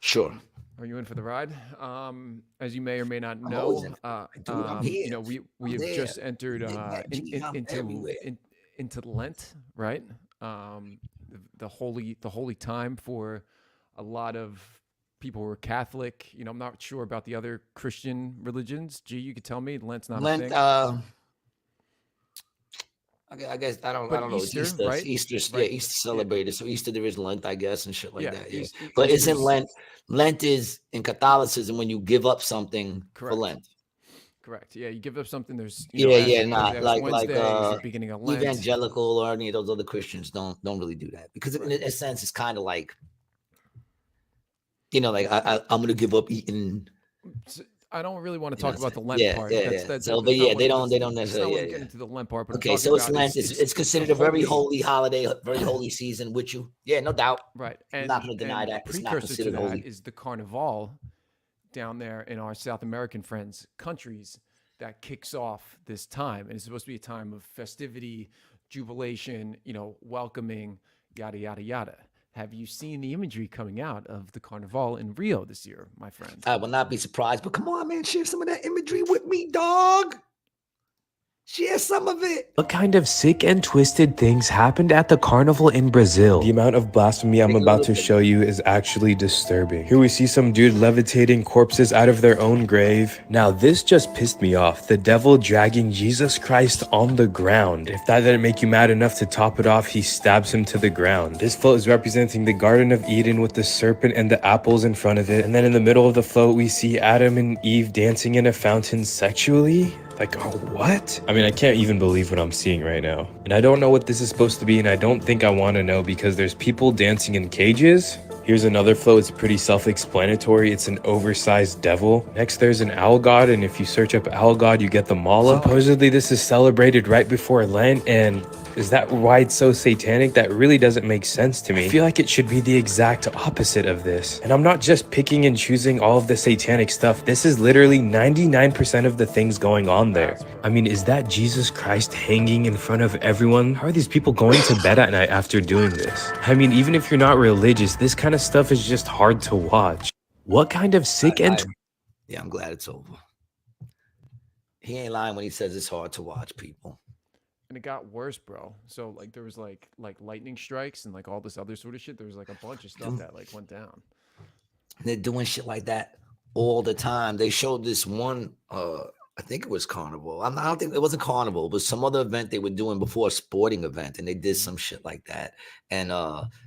Sure. Are you in for the ride? As you may or may not know, we have just entered into Lent, right? The holy time for a lot of people who are Catholic. I'm not sure about the other Christian religions. G, you could tell me. Lent's not a thing. I guess I don't know. Easter, it's Easter, right? Easter, Right. Yeah, Easter celebrated. So Easter there is Lent, I guess, and shit like that. Yeah. Easter, But isn't Lent? Lent is in Catholicism when you give up something for Lent. Correct. Yeah, you give up something. There's like Wednesday is the beginning of Lent. Evangelical or any of those other Christians don't really do that because in a sense it's kind of like, I'm gonna give up eating. I don't really want to talk about the Lent part. They don't necessarily get into the Lent part. But okay, so it's Lent. It's considered a very holy holiday, a very holy season. With you, no doubt. Right, I'm not going to deny that. It's not considered to holy. That is the Carnival down there in our South American friends' countries that kicks off this time, and it's supposed to be a time of festivity, jubilation, welcoming, yada yada yada. Have you seen the imagery coming out of the Carnival in Rio this year, my friend? I will not be surprised, but come on, man, share some of that imagery with me, dog. Share some of it. What kind of sick and twisted things happened at the carnival in Brazil? The amount of blasphemy I'm about to show you is actually disturbing. Here we see some dude levitating corpses out of their own grave. Now this just pissed me off. The devil dragging Jesus Christ on the ground. If that didn't make you mad enough to top it off, he stabs him to the ground. This float is representing the Garden of Eden with the serpent and the apples in front of it. And then in the middle of the float, we see Adam and Eve dancing in a fountain sexually. Like, oh, what? I mean, I can't even believe what I'm seeing right now. And I don't know what this is supposed to be, and I don't think I want to know because there's people dancing in cages. Here's another float. It's pretty self-explanatory. It's an oversized devil. Next, there's an owl god, and if you search up owl god, you get the mala. Supposedly, this is celebrated right before Lent, and is that why it's so satanic? That really doesn't make sense to me. I feel like it should be the exact opposite of this. And I'm not just picking and choosing all of the satanic stuff. This is literally 99% of the things going on there. I mean, is that Jesus Christ hanging in front of everyone? How are these people going to bed at night after doing this? I mean, even if you're not religious, this kind of stuff is just hard to watch. What kind of sick and... Yeah, I'm glad it's over. He ain't lying when he says it's hard to watch, people. And it got worse, bro. So like there was like lightning strikes and like all this other sort of shit. There was like a bunch of stuff that like went down. They're doing shit like that all the time. They showed this one I think it was Carnival. I don't think it wasn't Carnival. It was some other event they were doing before a sporting event, and they did some shit like that. And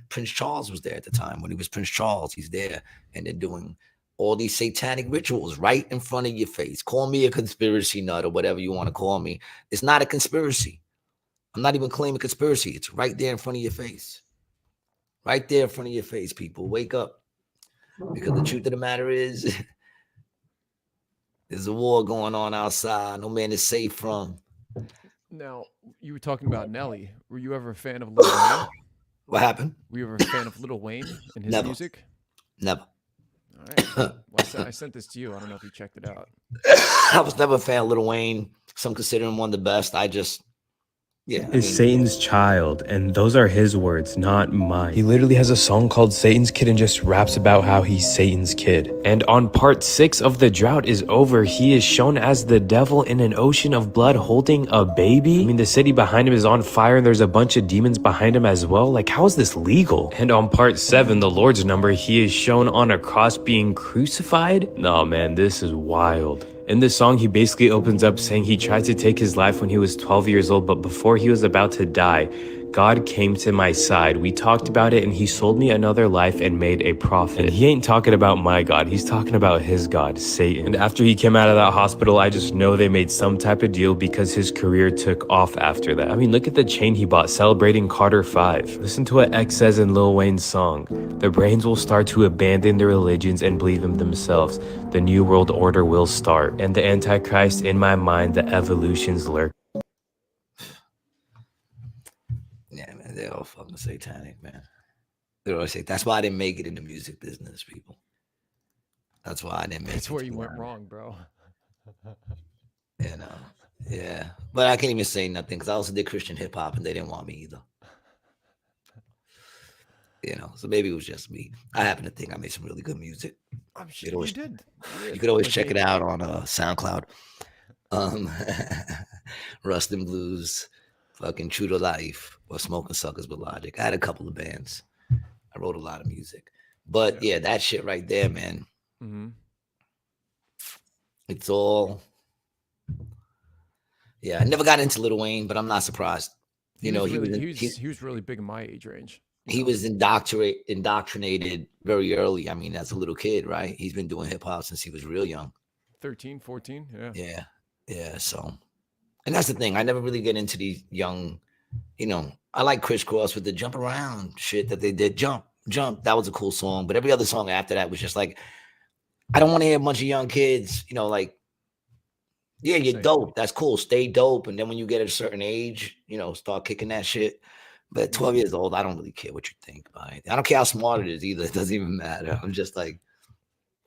Prince Charles was there at the time. When he was Prince Charles, he's there, and they're doing all these satanic rituals right in front of your face. Call me a conspiracy nut or whatever you want to call me. It's not a conspiracy. I'm not even claiming conspiracy. It's right there in front of your face. Right there in front of your face, people. Wake up. Because the truth of the matter is, there's a war going on outside. No man is safe from. Now, you were talking about Nelly. Were you ever a fan of Lil Wayne? What happened? Were you ever a fan of Lil Wayne and his music? Never. All right. Well, I sent this to you. I don't know if you checked it out. I was never a fan of Lil Wayne. Some consider him one of the best. Is Satan's child, and those are his words, not mine. He literally has a song called Satan's Kid and just raps about how he's Satan's kid. And on part 6 of The Drought is Over, he is shown as the devil in an ocean of blood holding a baby. I mean, the city behind him is on fire and there's a bunch of demons behind him as well. Like, how is this legal? And on part 7, The Lord's Number, he is shown on a cross being crucified. No, man, this is wild. In this song, he basically opens up saying he tried to take his life when he was 12 years old, but before he was about to die, God came to my side. We talked about it and he sold me another life and made a profit. And he ain't talking about my God. He's talking about his God, Satan. And after he came out of that hospital, I just know they made some type of deal because his career took off after that. I mean, look at the chain he bought celebrating Carter 5. Listen to what X says in Lil Wayne's song. The brains will start to abandon their religions and believe in themselves. The new world order will start. And the Antichrist in my mind, the evolutions lurk. Yeah, man, they're all fucking satanic, man. They always say that's why I didn't make it in the music business, people. That's why I didn't make it. That's where you went wrong, bro. You know, yeah. But I can't even say nothing because I also did Christian hip hop and they didn't want me either. You know, so maybe it was just me. I happen to think I made some really good music. I'm sure you did. You could always check it out on SoundCloud. Rust and Blues, fucking True to Life, or Smoking Suckers with Logic. I had a couple of bands. I wrote a lot of music. But yeah, that shit right there, man. Mm-hmm. It's all. Yeah, I never got into Lil Wayne, but I'm not surprised. He was really big in my age range. He was indoctrinated very early. I mean, as a little kid, right? He's been doing hip hop since he was real young. 13, 14, yeah. Yeah. So, and that's the thing. I never really get into these young, I like Crisscross with the jump around shit that they did. Jump. That was a cool song. But every other song after that was just like, I don't want to hear a bunch of young kids, yeah, you're dope. That's cool. Stay dope. And then when you get at a certain age, start kicking that shit. But at 12 years old, I don't really care what you think about anything. I don't care how smart it is either. It doesn't even matter. I'm just like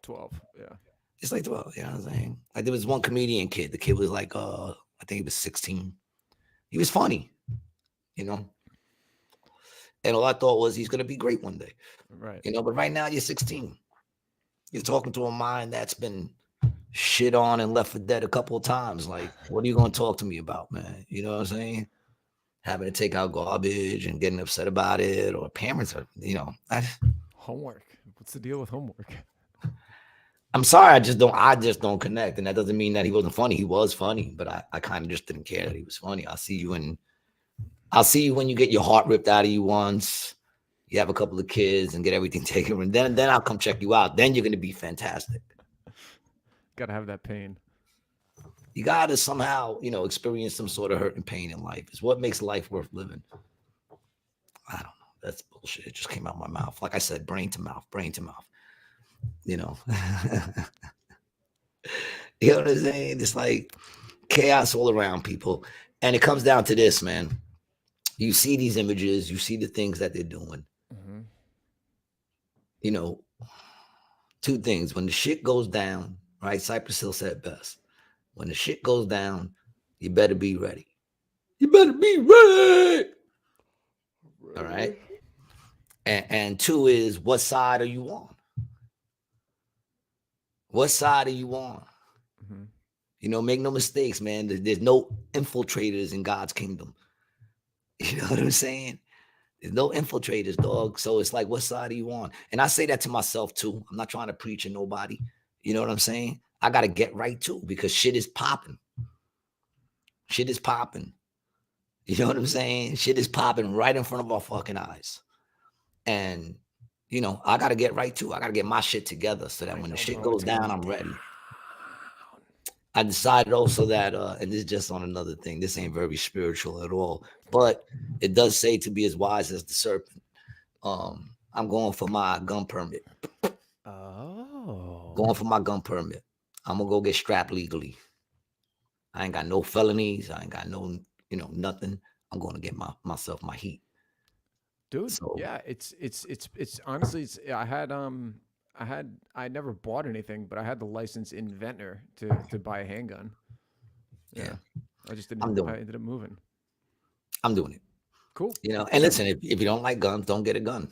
12. Yeah. It's like 12. You know what I'm saying? Like there was one comedian kid. The kid was like, I think he was 16. He was funny, And all I thought was he's going to be great one day. Right. But right now you're 16. You're talking to a mind that's been shit on and left for dead a couple of times. Like, what are you going to talk to me about, man? You know what I'm saying? Having to take out garbage and getting upset about it, or parents are, homework. What's the deal with homework? I'm sorry, I just don't connect. And that doesn't mean that he wasn't funny. He was funny, but I kind of just didn't care that he was funny. I'll see you when you get your heart ripped out of you once, you have a couple of kids and get everything taken, and then I'll come check you out. Then you're gonna be fantastic. Gotta have that pain. You gotta somehow, experience some sort of hurt and pain in life. It's what makes life worth living. I don't know. That's bullshit. It just came out of my mouth. Like I said, brain to mouth. You know what I'm saying? It's like chaos all around, people. And it comes down to this, man. You see these images, you see the things that they're doing. Mm-hmm. Two things. When the shit goes down, right? Cypress Hill said best. When the shit goes down, you better be ready. You better be ready. All right. And two is, what side are you on? What side are you on? Mm-hmm. Make no mistakes, man. There's no infiltrators in God's kingdom. You know what I'm saying? There's no infiltrators, dog. So it's like, what side are you on? And I say that to myself too. I'm not trying to preach to nobody. You know what I'm saying? I got to get right too, because shit is popping. Shit is popping. You know what I'm saying? Shit is popping right in front of our fucking eyes. And, you know, I got to get right too. I got to get my shit together so that when the shit goes down, I'm ready. I decided also that, and this is just on another thing, this ain't very spiritual at all, but it does say to be as wise as the serpent. I'm going for my gun permit. Oh. Going for my gun permit. I'm going to go get strapped legally. I ain't got no felonies. I ain't got no, you know, nothing. I'm going to get myself my heat. Dude, so, yeah, it's honestly, I never bought anything, but I had the license in Ventnor to buy a handgun. Yeah. I just didn't. I ended up moving. I'm doing it. Cool. You know, and listen, if you don't like guns, don't get a gun.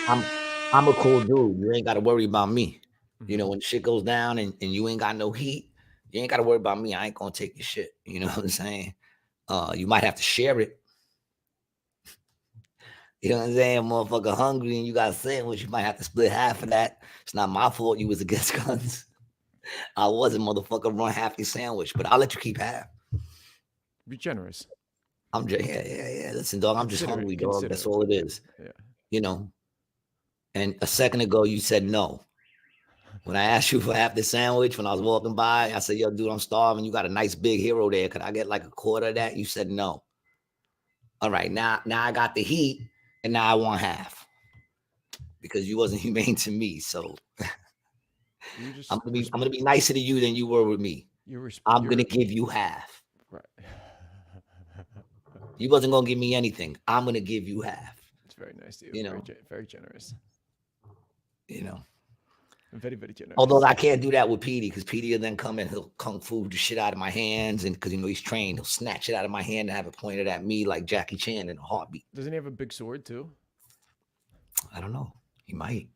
I'm a cool dude. You ain't got to worry about me. You know, when shit goes down and you ain't got no heat, you ain't got to worry about me. I ain't gonna take your shit. You know what I'm saying? You might have to share it. You know what I'm saying? Motherfucker hungry and you got a sandwich, you might have to split half of that. It's not my fault you was against guns. I wasn't, motherfucker, run half your sandwich, but I'll let you keep half. Be generous. I'm just, yeah. Listen, dog, I'm just hungry, dog. That's all it is. Yeah. You know, and a second ago you said no. When I asked you for half the sandwich, when I was walking by, I said, yo, dude, I'm starving. You got a nice big hero there. Could I get like a quarter of that? You said no. All right, now I got the heat. And now I want half because you wasn't humane to me. So I'm gonna be nicer to you than you were with me. I'm gonna give you half. Right. You wasn't gonna give me anything. I'm gonna give you half. It's very nice to you. You know, very generous. You know, very, very generous. Although I can't do that with Petey because Petey will then come and he'll kung fu the shit out of my hands, and because you know he's trained, he'll snatch it out of my hand and have it pointed at me like Jackie Chan in a heartbeat. Doesn't he have a big sword too? I don't know. He might.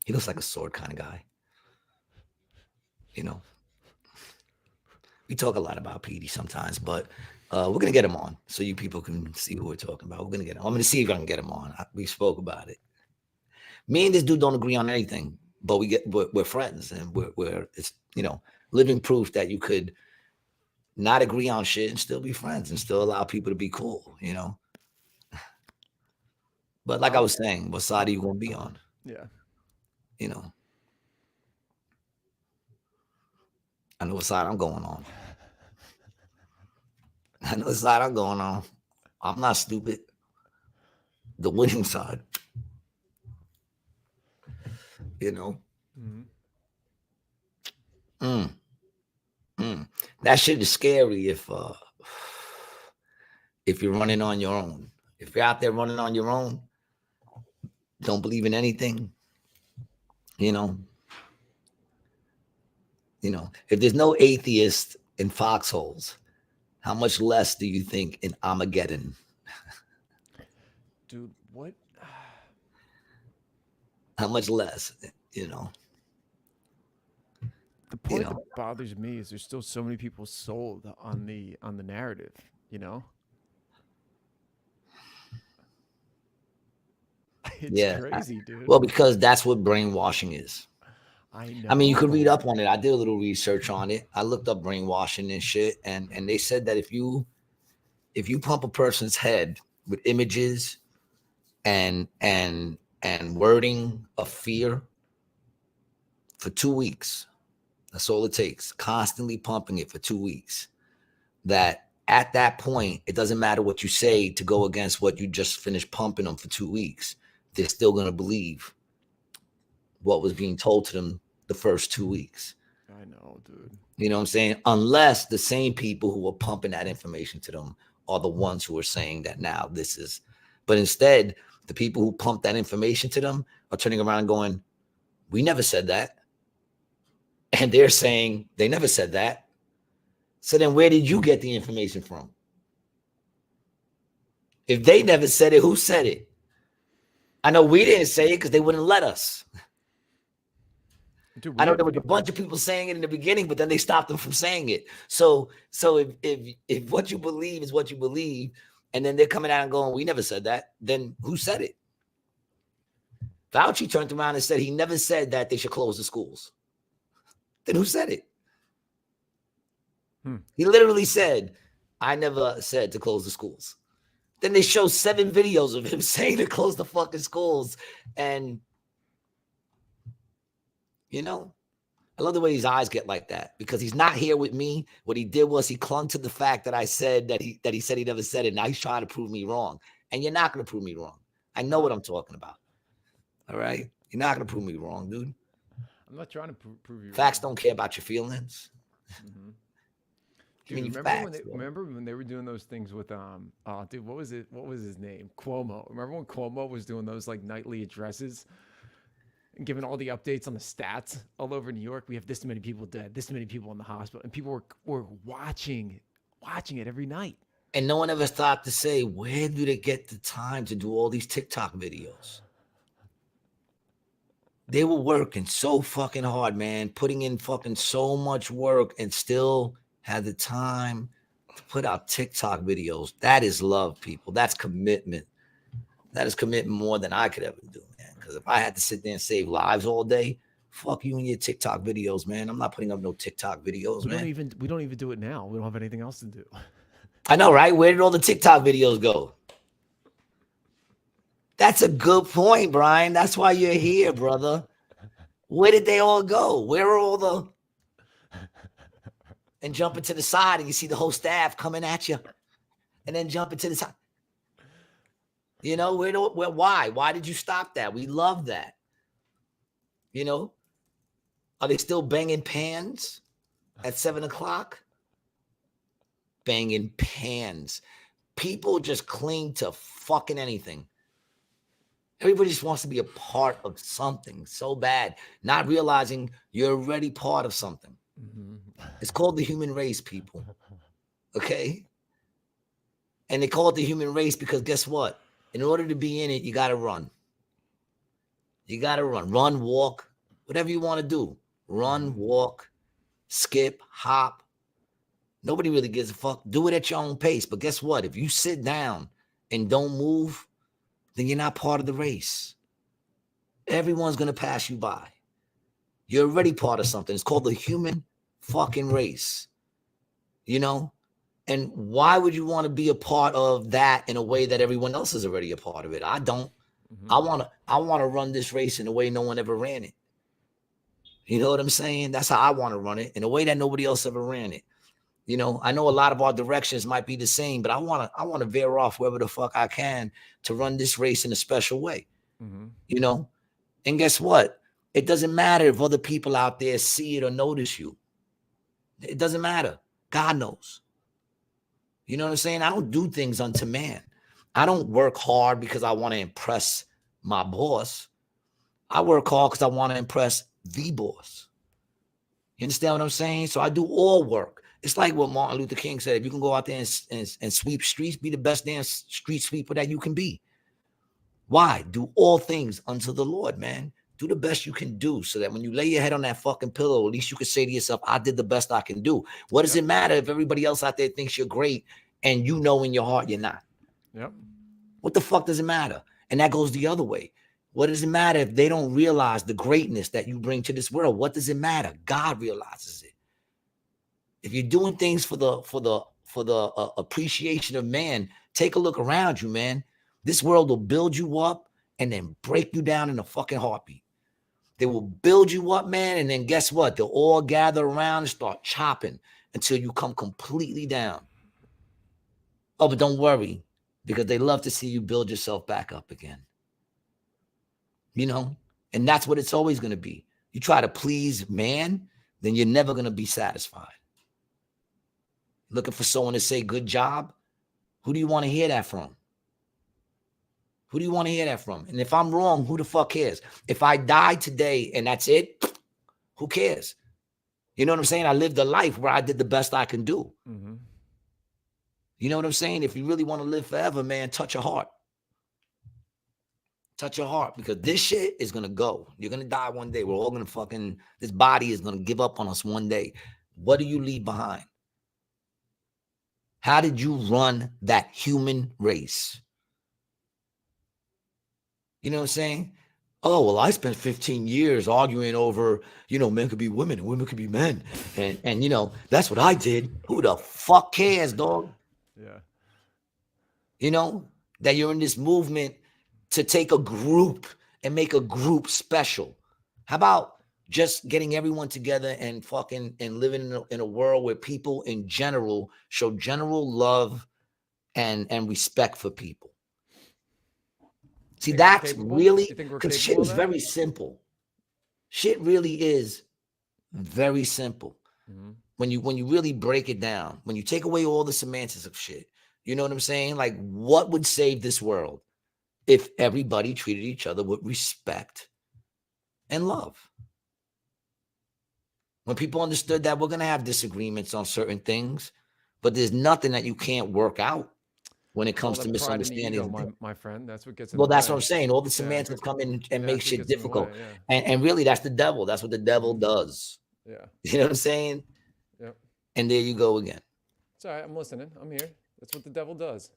He looks like a sword kind of guy. You know, we talk a lot about Petey sometimes, but we're gonna get him on so you people can see what we're talking about. We're gonna get him. I'm gonna see if I can get him on. We spoke about it. Me and this dude don't agree on anything. But we're friends, and we're it's, you know, living proof that you could not agree on shit and still be friends and still allow people to be cool, you know. But like I was saying, what side are you gonna be on? Yeah. You know. I know what side I'm going on. I know what side I'm going on. I'm not stupid. The winning side. You know, that shit is scary if you're running on your own. If you're out there running on your own, don't believe in anything. You know, if there's no atheist in foxholes, how much less do you think in Armageddon? Dude, what? How much less, you know? The point that bothers me is there's still so many people sold on the narrative, you know? It's crazy, dude. Well, because that's what brainwashing is. I know. I mean, you could read up on it. I did a little research on it. I looked up brainwashing and shit, and they said that if you pump a person's head with images and wording of fear for 2 weeks, that's all it takes, constantly pumping it for 2 weeks, that at that point, it doesn't matter what you say to go against what you just finished pumping them for 2 weeks. They're still going to believe what was being told to them the first 2 weeks. I know, dude. You know what I'm saying? Unless the same people who were pumping that information to them are the ones who are saying that now this is, but instead, the people who pump that information to them are turning around and going, we never said that. And they're saying they never said that. So then where did you get the information from? If they never said it, who said it? I know we didn't say it because they wouldn't let us. Dude, I know there was a bunch of people saying it in the beginning, but then they stopped them from saying it. So if what you believe is what you believe, and then they're coming out and going, we never said that, then who said it? Fauci turned around and said he never said that they should close the schools. Then who said it? He literally said, I never said to close the schools. Then they show 7 videos of him saying to close the fucking schools. And, you know, I love the way his eyes get like that because he's not here with me. What he did was he clung to the fact that I said that he said he never said it. Now he's trying to prove me wrong. And you're not going to prove me wrong. I know what I'm talking about. All right? You're not going to prove me wrong, dude. I'm not trying to prove you Facts wrong. don't care about your feelings. Mm-hmm. Dude, remember when they were doing those things with dude, what was his name? Cuomo. Remember when Cuomo was doing those like nightly addresses and giving all the updates on the stats all over New York? We have this many people dead, this many people in the hospital, and people were watching it every night. And no one ever thought to say, where do they get the time to do all these TikTok videos? They were working so fucking hard, man, putting in fucking so much work and still had the time to put out TikTok videos. That is love, people. That's commitment. That is commitment more than I could ever do, man. Because if I had to sit there and save lives all day, fuck you and your TikTok videos, man. I'm not putting up no TikTok videos, man. We don't even do it now. We don't have anything else to do. I know, right? Where did all the TikTok videos go? That's a good point, Brian. That's why you're here, brother. Where did they all go? Where are all the... And jumping to the side and you see the whole staff coming at you and then jumping to the side. You know, why? Why did you stop that? We love that. You know, are they still banging pans at 7 o'clock? Banging pans. People just cling to fucking anything. Everybody just wants to be a part of something so bad, not realizing you're already part of something. Mm-hmm. It's called the human race, people. Okay? And they call it the human race because guess what? In order to be in it, you got to run. You got to run. Run, walk, whatever you want to do. Run, walk, skip, hop. Nobody really gives a fuck. Do it at your own pace. But guess what? If you sit down and don't move, then you're not part of the race. Everyone's going to pass you by. You're already part of something. It's called the human fucking race. You know? And why would you want to be a part of that in a way that everyone else is already a part of it? I don't. Mm-hmm. I want to run this race in a way no one ever ran it. You know what I'm saying? That's how I want to run it, in a way that nobody else ever ran it. You know, I know a lot of our directions might be the same, but I want to veer off wherever the fuck I can to run this race in a special way. Mm-hmm. You know? And guess what? It doesn't matter if other people out there see it or notice you. It doesn't matter. God knows. You know what I'm saying? I don't do things unto man. I don't work hard because I want to impress my boss. I work hard because I want to impress the boss. You understand what I'm saying? So I do all work. It's like what Martin Luther King said. If you can go out there and sweep streets, be the best damn street sweeper that you can be. Why? Do all things unto the Lord, man. Do the best you can do so that when you lay your head on that fucking pillow, at least you can say to yourself, I did the best I can do. What does it matter if everybody else out there thinks you're great and you know in your heart you're not? Yep. What the fuck does it matter? And that goes the other way. What does it matter if they don't realize the greatness that you bring to this world? What does it matter? God realizes it. If you're doing things for the appreciation of man, take a look around you, man. This world will build you up and then break you down in a fucking heartbeat. They will build you up, man, and then guess what? They'll all gather around and start chopping until you come completely down. Oh, but don't worry, because they love to see you build yourself back up again. You know? And that's what it's always going to be. You try to please man, then you're never going to be satisfied. Looking for someone to say good job? Who do you want to hear that from? Who do you want to hear that from? And if I'm wrong, who the fuck cares? If I die today and that's it, who cares? You know what I'm saying? I lived a life where I did the best I can do. Mm-hmm. You know what I'm saying? If you really want to live forever, man, touch your heart. Touch your heart, because this shit is going to go. You're going to die one day. We're all going to this body is going to give up on us one day. What do you leave behind? How did you run that human race? You know what I'm saying? oh, well, I spent 15 years arguing over, men could be women and women could be men. And that's what I did. Who the fuck cares, dog? Yeah. That you're in this movement to take a group and make a group special. How about just getting everyone together and fucking and living in a world where people in general show general love and respect for people? See, that's really, because shit is very simple. Shit really is very simple. Mm-hmm. When you really break it down, when you take away all the semantics of shit, you know what I'm saying? Like, what would save this world if everybody treated each other with respect and love? When people understood that we're going to have disagreements on certain things, but there's nothing that you can't work out when it comes to misunderstanding. My friend, that's what gets. Well, that's what I'm saying. All the semantics come in and make shit difficult. And really, that's the devil. That's what the devil does. Yeah. You know what I'm saying? Yep. And there you go again. It's all right. I'm listening. I'm here. That's what the devil does.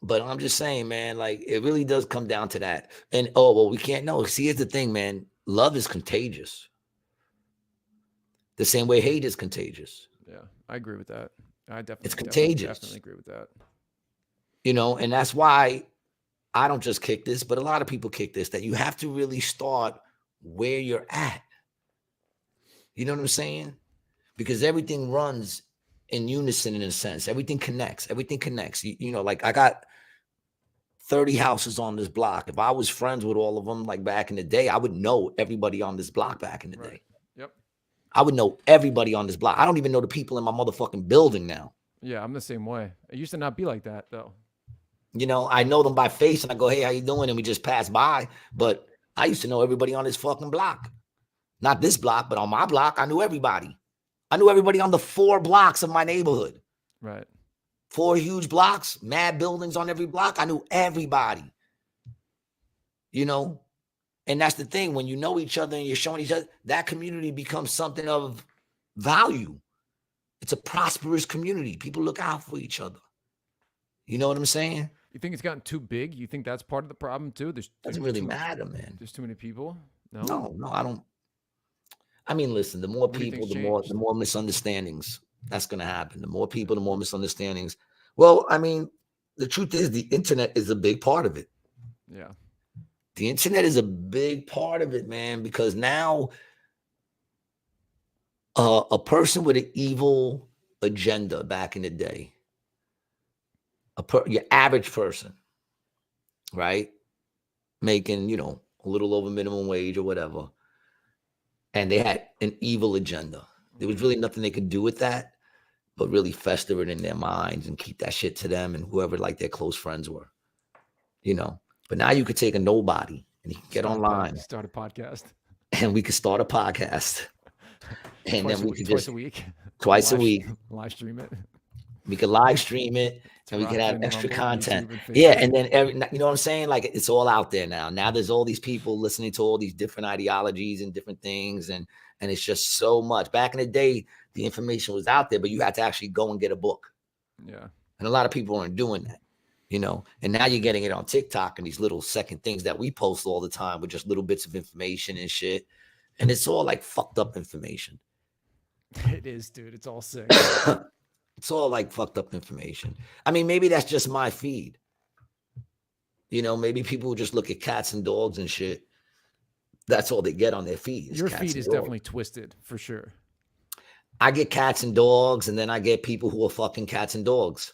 But I'm just saying, man, like, it really does come down to that. And, oh, well, we can't know. See, here's the thing, man. Love is contagious. The same way hate is contagious. Yeah, I agree with that. It's contagious. Definitely agree with that. And that's why I don't just kick this, but a lot of people kick this, that you have to really start where you're at. You know what I'm saying? Because everything runs in unison in a sense. Everything connects. Like, I got 30 houses on this block. If I was friends with all of them, like back in the day, I would know everybody on this block back in the day. Yep. I would know everybody on this block. I don't even know the people in my motherfucking building now. Yeah, I'm the same way. It used to not be like that, though. I know them by face and I go, hey, how you doing? And we just pass by. But I used to know everybody on this fucking block. Not this block, but on my block, I knew everybody. I knew everybody on the 4 blocks of my neighborhood. Right. 4 huge blocks, mad buildings on every block. I knew everybody. And that's the thing. When you know each other and you're showing each other, that community becomes something of value. It's a prosperous community. People look out for each other. You know what I'm saying? You think it's gotten too big? You think that's part of the problem too? Doesn't really matter, man. There's too many people? No, I don't. I mean, listen, the more people, the more misunderstandings that's going to happen. The more people, the more misunderstandings. Well, I mean, the truth is the internet is a big part of it. Yeah. The internet is a big part of it, man, because now a person with an evil agenda back in the day, your average person, right, making, a little over minimum wage or whatever, and they had an evil agenda. There was really nothing they could do with that, but really fester it in their minds and keep that shit to them and whoever like their close friends were, But now you could take a nobody and he can get online. Start a podcast. And we could start a podcast. And then we could twice a week. Live stream it. We could live stream it and we could have extra content. Yeah. And then you know what I'm saying? Like, it's all out there now. Now there's all these people listening to all these different ideologies and different things. And it's just so much. Back in the day, the information was out there, but you had to actually go and get a book. Yeah. And a lot of people aren't doing that. And now you're getting it on TikTok and these little second things that we post all the time with just little bits of information and shit. And it's all like fucked up information. It is, dude. It's all sick. It's all like fucked up information. I mean, maybe that's just my feed. Maybe people just look at cats and dogs and shit. That's all they get on their feed. Your feed is definitely twisted for sure. I get cats and dogs, and then I get people who are fucking cats and dogs.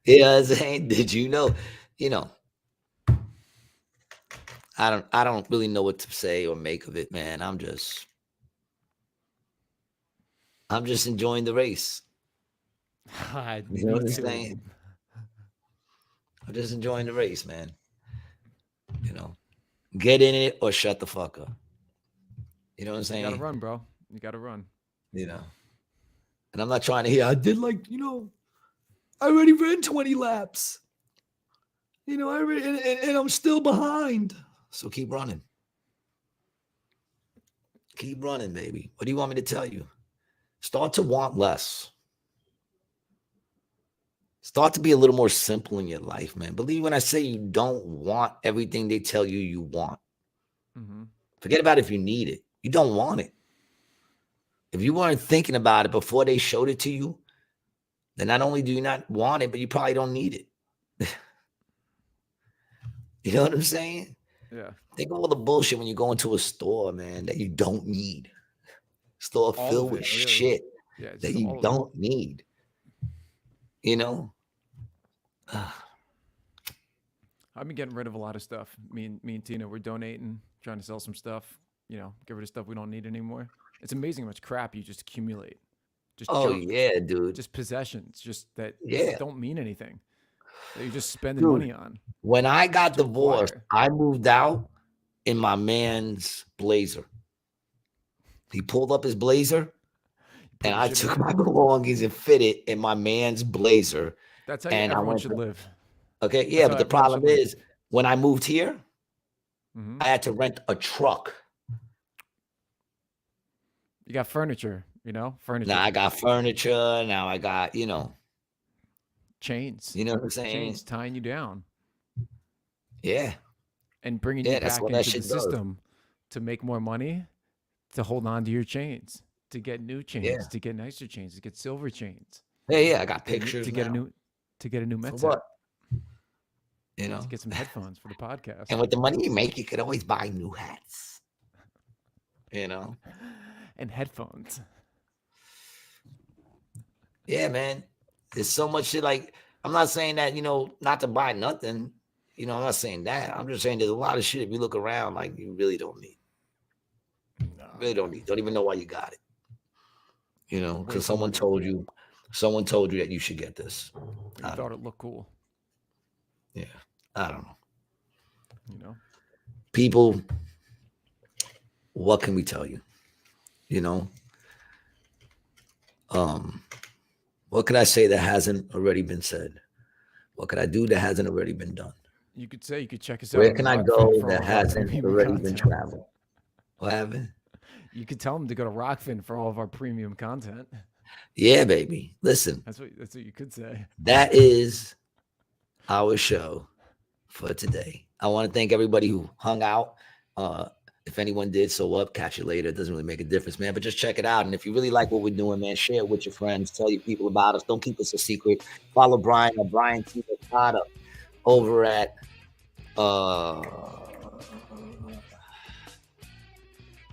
Yeah, did you know? I don't really know what to say or make of it, man. I'm just enjoying the race. You know what I'm saying? I'm just enjoying the race, man. Get in it or shut the fuck up. You know what I'm saying? You gotta run, bro. You gotta run. And I'm not trying to hear, I did I already ran 20 laps. I already, and I'm still behind. So keep running. Keep running, baby. What do you want me to tell you? Start to want less. Start to be a little more simple in your life, man. Believe when I say you don't want everything they tell you you want. Forget about if you need it. You don't want it. If you weren't thinking about it before they showed it to you, then not only do you not want it, but you probably don't need it. You know what I'm saying? Yeah. Think of all the bullshit when you go into a store, man, that you don't need. Store All filled of with it, really. shit Yeah, it's that just all you of don't need. You know? I've been getting rid of a lot of stuff. Me and Tina, we're donating, trying to sell some stuff, you know, get rid of stuff we don't need anymore. It's amazing how much crap you just accumulate. Just junk. Yeah, dude. Just possessions, just that Yeah. don't mean anything. That you're just spending Dude, money on. When I got to divorced, acquire. I moved out in my man's blazer. He pulled up his blazer, and I took my belongings and fit it in my man's blazer. That's how and everyone should live. Okay, yeah, but the problem is, when I moved here, Mm-hmm. I had to rent a truck. You got furniture, you know? Furniture. Now I got furniture. Now I got, you know. Chains. You know what I'm saying? Chains tying you down. Yeah. And bringing you that's back what that into the shit does. system to make more money, to hold on to your chains, to get new chains, to get nicer chains, to get silver chains. Yeah, I got pictures to get now. a new Met For set. what? You know? To get some headphones for the podcast. And with the money you make, you could always buy new hats. You know? And headphones. Yeah, man. There's so much shit. Like, I'm not saying that, you know, not to buy nothing. You know, I'm not saying that. I'm just saying there's a lot of shit if you look around, like, you really don't need. No. You really don't need. Don't even know why you got it. You know, because someone told you that you should get this. I thought it looked cool. Yeah. I don't know. You know? People, what can we tell you? You know? What could I say that hasn't already been said? What could I do that hasn't already been done? You could check us out. Where can I go for that all of our hasn't premium already been content. traveled? What happened? You could tell them to go to Rokfin for all of our premium content. Yeah, baby. Listen. That's what you could say. That is our show for today. I want to thank everybody who hung out. If anyone did, so up, catch you later. It doesn't really make a difference, man. But just check it out. And if you really like what we're doing, man, share it with your friends. Tell your people about us. Don't keep us a secret. Follow Brian at Brian T. Licata over at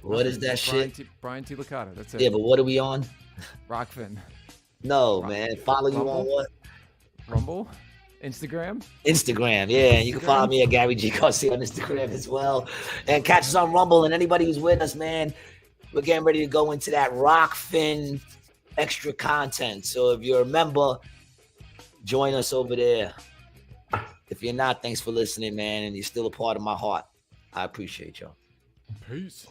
what is that shit? Brian T. Licata. That's it. Yeah, but what are we on? Rokfin. No, man. Follow you on what? Rumble? Instagram, yeah. And you can follow me at Gary G. Garcia on Instagram as well. And catch us on Rumble. And anybody who's with us, man, we're getting ready to go into that Rokfin extra content. So if you're a member, join us over there. If you're not, thanks for listening, man. And you're still a part of my heart. I appreciate y'all. Peace.